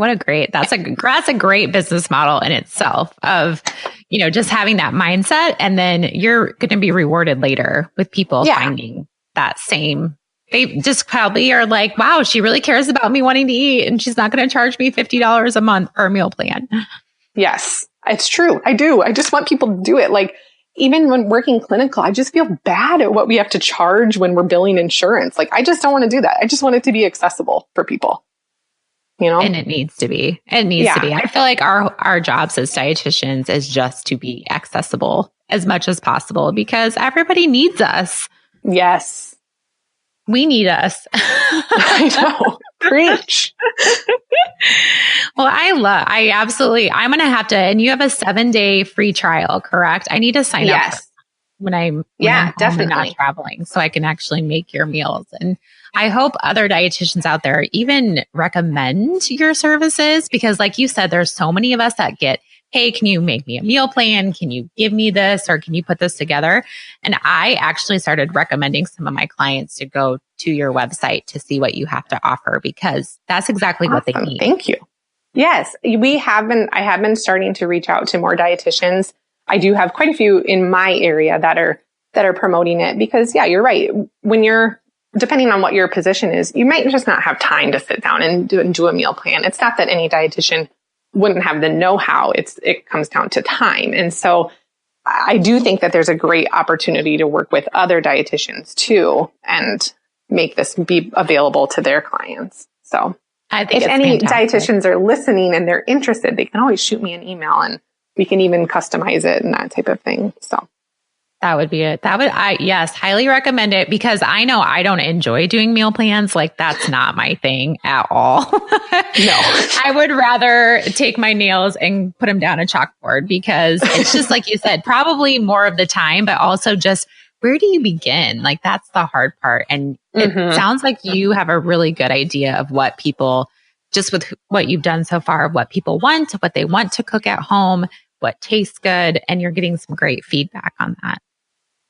That's a great business model in itself of, just having that mindset. And then you're going to be rewarded later with people finding that same. They just probably are like, wow, she really cares about me wanting to eat and she's not going to charge me $50 a month per meal plan. Yes, it's true. I do. I just want people to do it. Like, even when working clinical, I just feel bad at what we have to charge when we're billing insurance. Like, I just don't want to do that. I just want it to be accessible for people. And it needs to be. It needs to be. I feel like our jobs as dietitians is just to be accessible as much as possible because everybody needs us. Yes. We need us. I know. Preach. Well, I'm going to have to, and you have a 7-day free trial, correct? I need to sign up when I'm definitely not traveling so I can actually make your meals. And I hope other dietitians out there even recommend your services because like you said, there's so many of us that get, hey, can you make me a meal plan? Can you give me this or can you put this together? And I actually started recommending some of my clients to go to your website to see what you have to offer because that's exactly what they need. Thank you. Yes, I have been starting to reach out to more dietitians. I do have quite a few in my area that are promoting it because you're right. When depending on what your position is, you might just not have time to sit down and do a meal plan. It's not that any dietitian wouldn't have the know-how. It comes down to time. And so I do think that there's a great opportunity to work with other dietitians too and make this be available to their clients. So I think if any dietitians are listening and they're interested, they can always shoot me an email and we can even customize it and that type of thing. So that would be it. Yes, highly recommend it because I know I don't enjoy doing meal plans. Like that's not my thing at all. No, I would rather take my nails and put them down a chalkboard because it's just like you said, probably more of the time, but also just where do you begin? Like that's the hard part. And it sounds like you have a really good idea of what people, just with what you've done so far, what people want, what they want to cook at home, what tastes good. And you're getting some great feedback on that.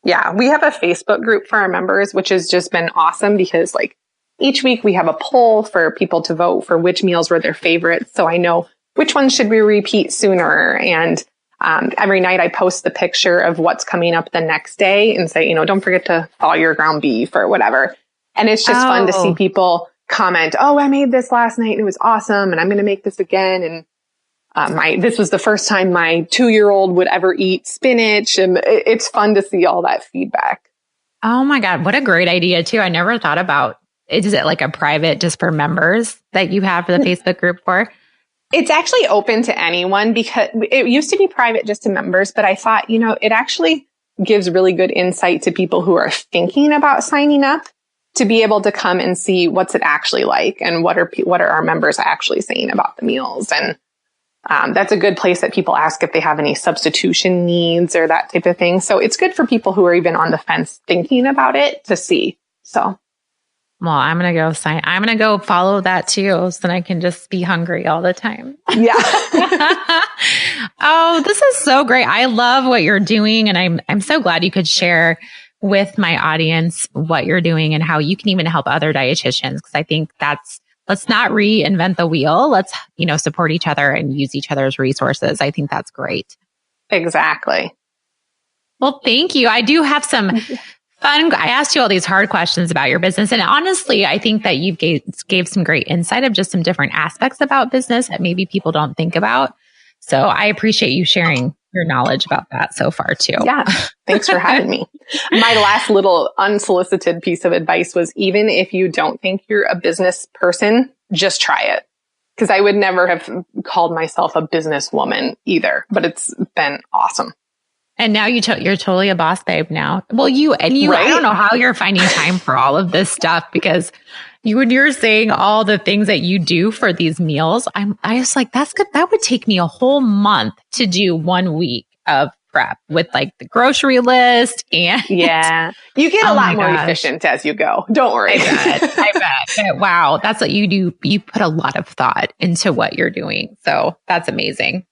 Yeah, we have a Facebook group for our members, which has just been awesome because like each week we have a poll for people to vote for which meals were their favorites. So I know which ones should we repeat sooner. And every night I post the picture of what's coming up the next day and say, don't forget to thaw your ground beef or whatever. And it's just fun to see people comment, oh, I made this last night and it was awesome. And I'm going to make this again. And this was the first time my 2-year-old would ever eat spinach. And it's fun to see all that feedback. Oh my God. What a great idea too. I never thought about, is it like a private just for members that you have for the Facebook group for? It's actually open to anyone because it used to be private just to members, but I thought, it actually gives really good insight to people who are thinking about signing up to be able to come and see what's it actually like and what are our members actually saying about the meals. And that's a good place that people ask if they have any substitution needs or that type of thing. So it's good for people who are even on the fence thinking about it to see. So. Well, I'm going to go follow that too. So then I can just be hungry all the time. Yeah. Oh, this is so great. I love what you're doing. And I'm so glad you could share with my audience what you're doing and how you can even help other dietitians. Cause I think let's not reinvent the wheel. Let's, support each other and use each other's resources. I think that's great. Exactly. Well, thank you. I do have some fun. I asked you all these hard questions about your business. And honestly, I think that you gave some great insight of just some different aspects about business that maybe people don't think about. So I appreciate you sharing your knowledge about that so far too. Yeah. Thanks for having me. My last little unsolicited piece of advice was, even if you don't think you're a business person, just try it. Because I would never have called myself a businesswoman either, but it's been awesome. And now you're totally a boss babe now. Well, right? I don't know how you're finding time for all of this stuff, because when you're saying all the things that you do for these meals, I was like, that's good. That would take me a whole month to do 1 week of prep with like the grocery list. And yeah, you get a lot more efficient as you go. Don't worry. I bet. Wow. That's what you do. You put a lot of thought into what you're doing. So that's amazing.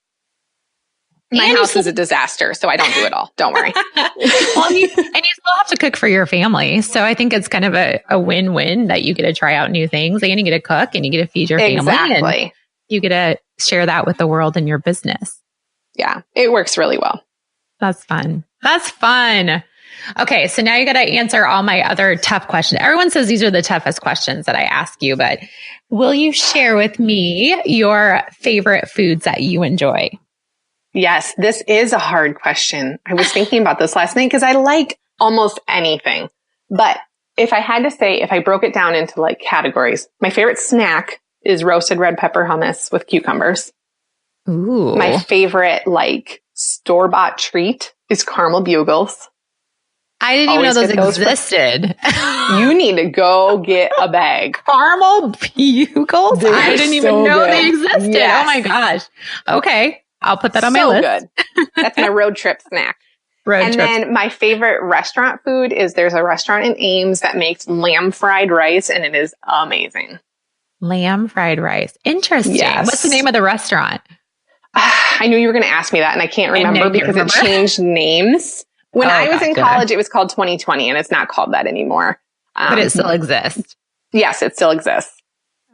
My house is a disaster, so I don't do it all. Don't worry. Well, you still have to cook for your family. So I think it's kind of a win-win that you get to try out new things and you get to cook and you get to feed your family. Exactly. And you get to share that with the world in your business. Yeah, it works really well. That's fun. Okay, so now you got to answer all my other tough questions. Everyone says these are the toughest questions that I ask you, but will you share with me your favorite foods that you enjoy? Yes, this is a hard question. I was thinking about this last night because I like almost anything. But if I had to say, if I broke it down into like categories, my favorite snack is roasted red pepper hummus with cucumbers. Ooh. My favorite like store-bought treat is caramel bugles. I didn't even know those existed. You need to go get a bag. Caramel bugles? I didn't even know they existed. Yes. Oh my gosh. Okay. I'll put that on my list. So good. That's my road trip snack. Then my favorite restaurant food is, there's a restaurant in Ames that makes lamb fried rice, and it is amazing. Lamb fried rice. Interesting. Yes. What's the name of the restaurant? I knew you were going to ask me that, and I can't remember because it changed names. When I was in college, it was called 2020, and it's not called that anymore. But it still exists. Yes, it still exists.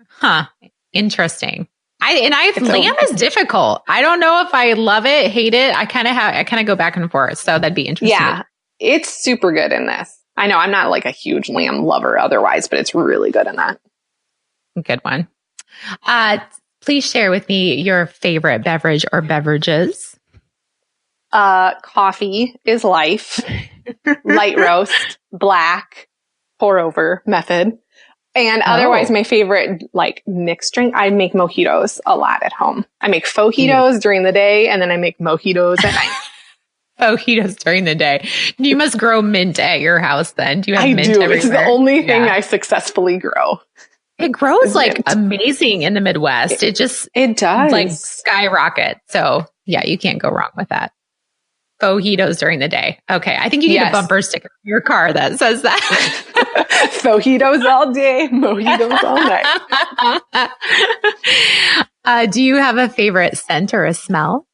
Huh. Interesting. Lamb is difficult. I don't know if I love it, hate it. I kind of go back and forth. So that'd be interesting. Yeah, it's super good in this. I know I'm not like a huge lamb lover otherwise, but it's really good in that. Good one. Please share with me your favorite beverage or beverages. Coffee is life. Light roast, black, pour over method. And otherwise, my favorite like mixed drink, I make mojitos a lot at home. I make fojitos during the day, and then I make mojitos at night. Mojitos during the day. You must grow mint at your house then. Do you have mint everywhere? It's the only thing I successfully grow. It grows like amazing in the Midwest. It does like skyrocket. So yeah, you can't go wrong with that. Mojitos during the day. Okay. I think you need a bumper sticker in your car that says that. Mojitos all day, mojitos all night. Do you have a favorite scent or a smell?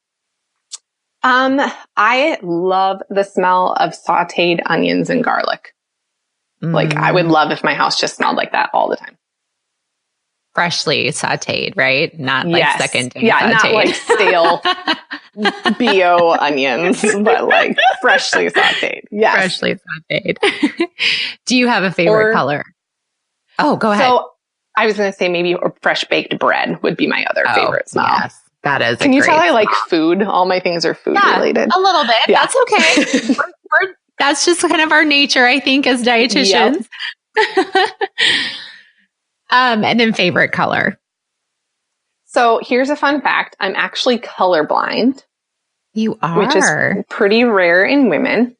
I love the smell of sauteed onions and garlic. Like I would love if my house just smelled like that all the time. Freshly sauteed, right? Not like second. Yeah, sauteed. Not like stale bio onions, but like freshly sauteed. Yes. Freshly sauteed. Do you have a favorite color? Oh, go ahead. So I was going to say maybe fresh baked bread would be my other favorite smell. Yes, that is. Can you tell I like food? All my things are food related. A little bit. Yeah. That's okay. That's just kind of our nature, I think, as dietitians. Yep. And then favorite color. So here's a fun fact. I'm actually colorblind. You are. Which is pretty rare in women.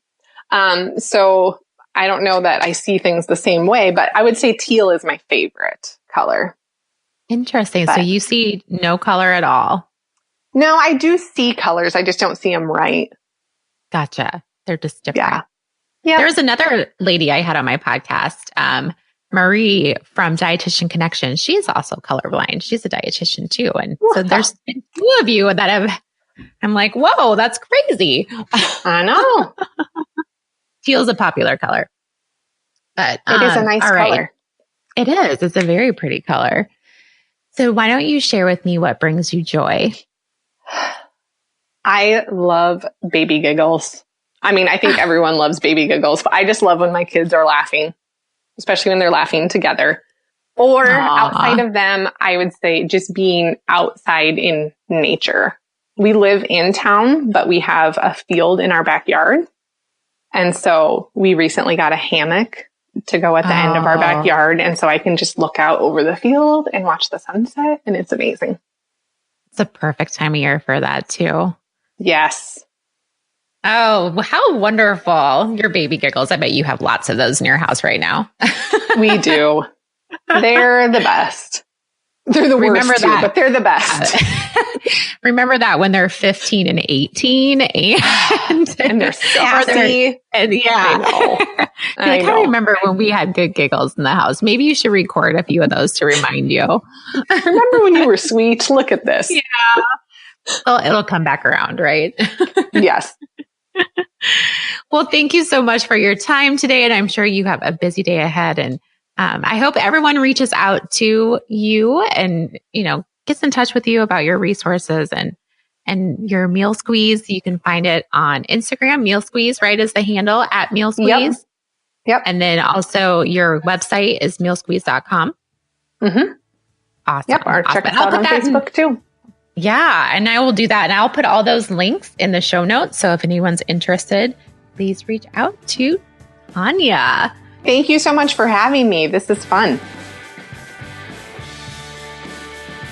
So I don't know that I see things the same way, but I would say teal is my favorite color. Interesting. So you see no color at all? No, I do see colors. I just don't see them right. Gotcha. They're just different. Yeah. There was another lady I had on my podcast. Marie from Dietitian Connection, she's also colorblind. She's a dietitian too. And so there's two of you that I'm like, whoa, that's crazy. I know. Teal's a popular color. But it is a nice color. Right. It is. It's a very pretty color. So why don't you share with me what brings you joy? I love baby giggles. I mean, I think everyone loves baby giggles, but I just love when my kids are laughing, especially when they're laughing together. Or outside of them, I would say just being outside in nature. We live in town, but we have a field in our backyard. And so we recently got a hammock to go at the end of our backyard. And so I can just look out over the field and watch the sunset. And it's amazing. It's a perfect time of year for that too. Yes. Oh, how wonderful. Your baby giggles. I bet you have lots of those in your house right now. We do. They're the best. They're the worst too, but they're the best. Remember that when they're 15 and 18 and they're sassy. And yeah. I kind of remember when we had good giggles in the house. Maybe you should record a few of those to remind you. Remember when you were sweet? Look at this. Yeah. Well, it'll come back around, right? Yes. Well, thank you so much for your time today. And I'm sure you have a busy day ahead. And I hope everyone reaches out to you and, gets in touch with you about your resources and your Meal Squeeze. You can find it on Instagram. Meal Squeeze, right, is the handle at Meal Squeeze. Yep. And then also your website is mealsqueeze.com. Mm-hmm. Awesome. Yep. Or check us out on Facebook too. Yeah. And I will do that. And I'll put all those links in the show notes. So if anyone's interested, please reach out to Tonya. Thank you so much for having me. This is fun.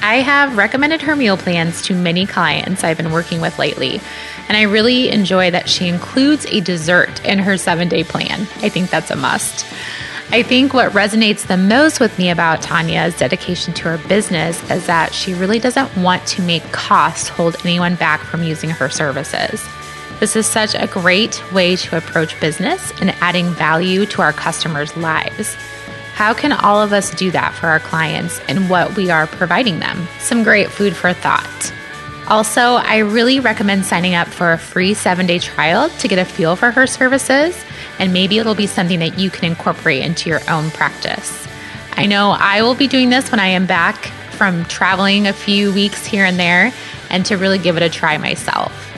I have recommended her meal plans to many clients I've been working with lately, and I really enjoy that she includes a dessert in her 7-day plan. I think that's a must. I think what resonates the most with me about Tonya's dedication to her business is that she really doesn't want to make costs hold anyone back from using her services. This is such a great way to approach business and adding value to our customers' lives. How can all of us do that for our clients and what we are providing them? Some great food for thought. Also, I really recommend signing up for a free 7-day trial to get a feel for her services, and maybe it'll be something that you can incorporate into your own practice. I know I will be doing this when I am back from traveling a few weeks here and there, and to really give it a try myself.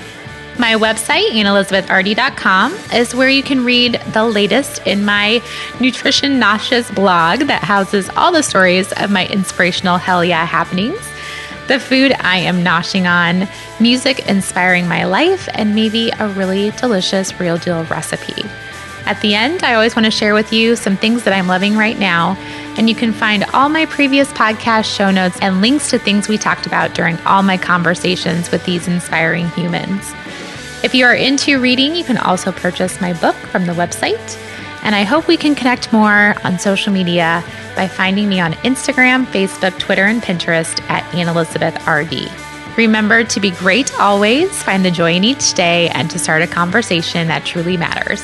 My website, AnnElizabethRD.com, is where you can read the latest in my Nutrition Nauseous blog that houses all the stories of my inspirational hell yeah happenings, the food I am noshing on, music inspiring my life, and maybe a really delicious real deal recipe. At the end, I always want to share with you some things that I'm loving right now, and you can find all my previous podcast show notes and links to things we talked about during all my conversations with these inspiring humans. If you are into reading, you can also purchase my book from the website. And I hope we can connect more on social media by finding me on Instagram, Facebook, Twitter, and Pinterest at AnnElizabethRD. Remember to be great always, find the joy in each day, and to start a conversation that truly matters.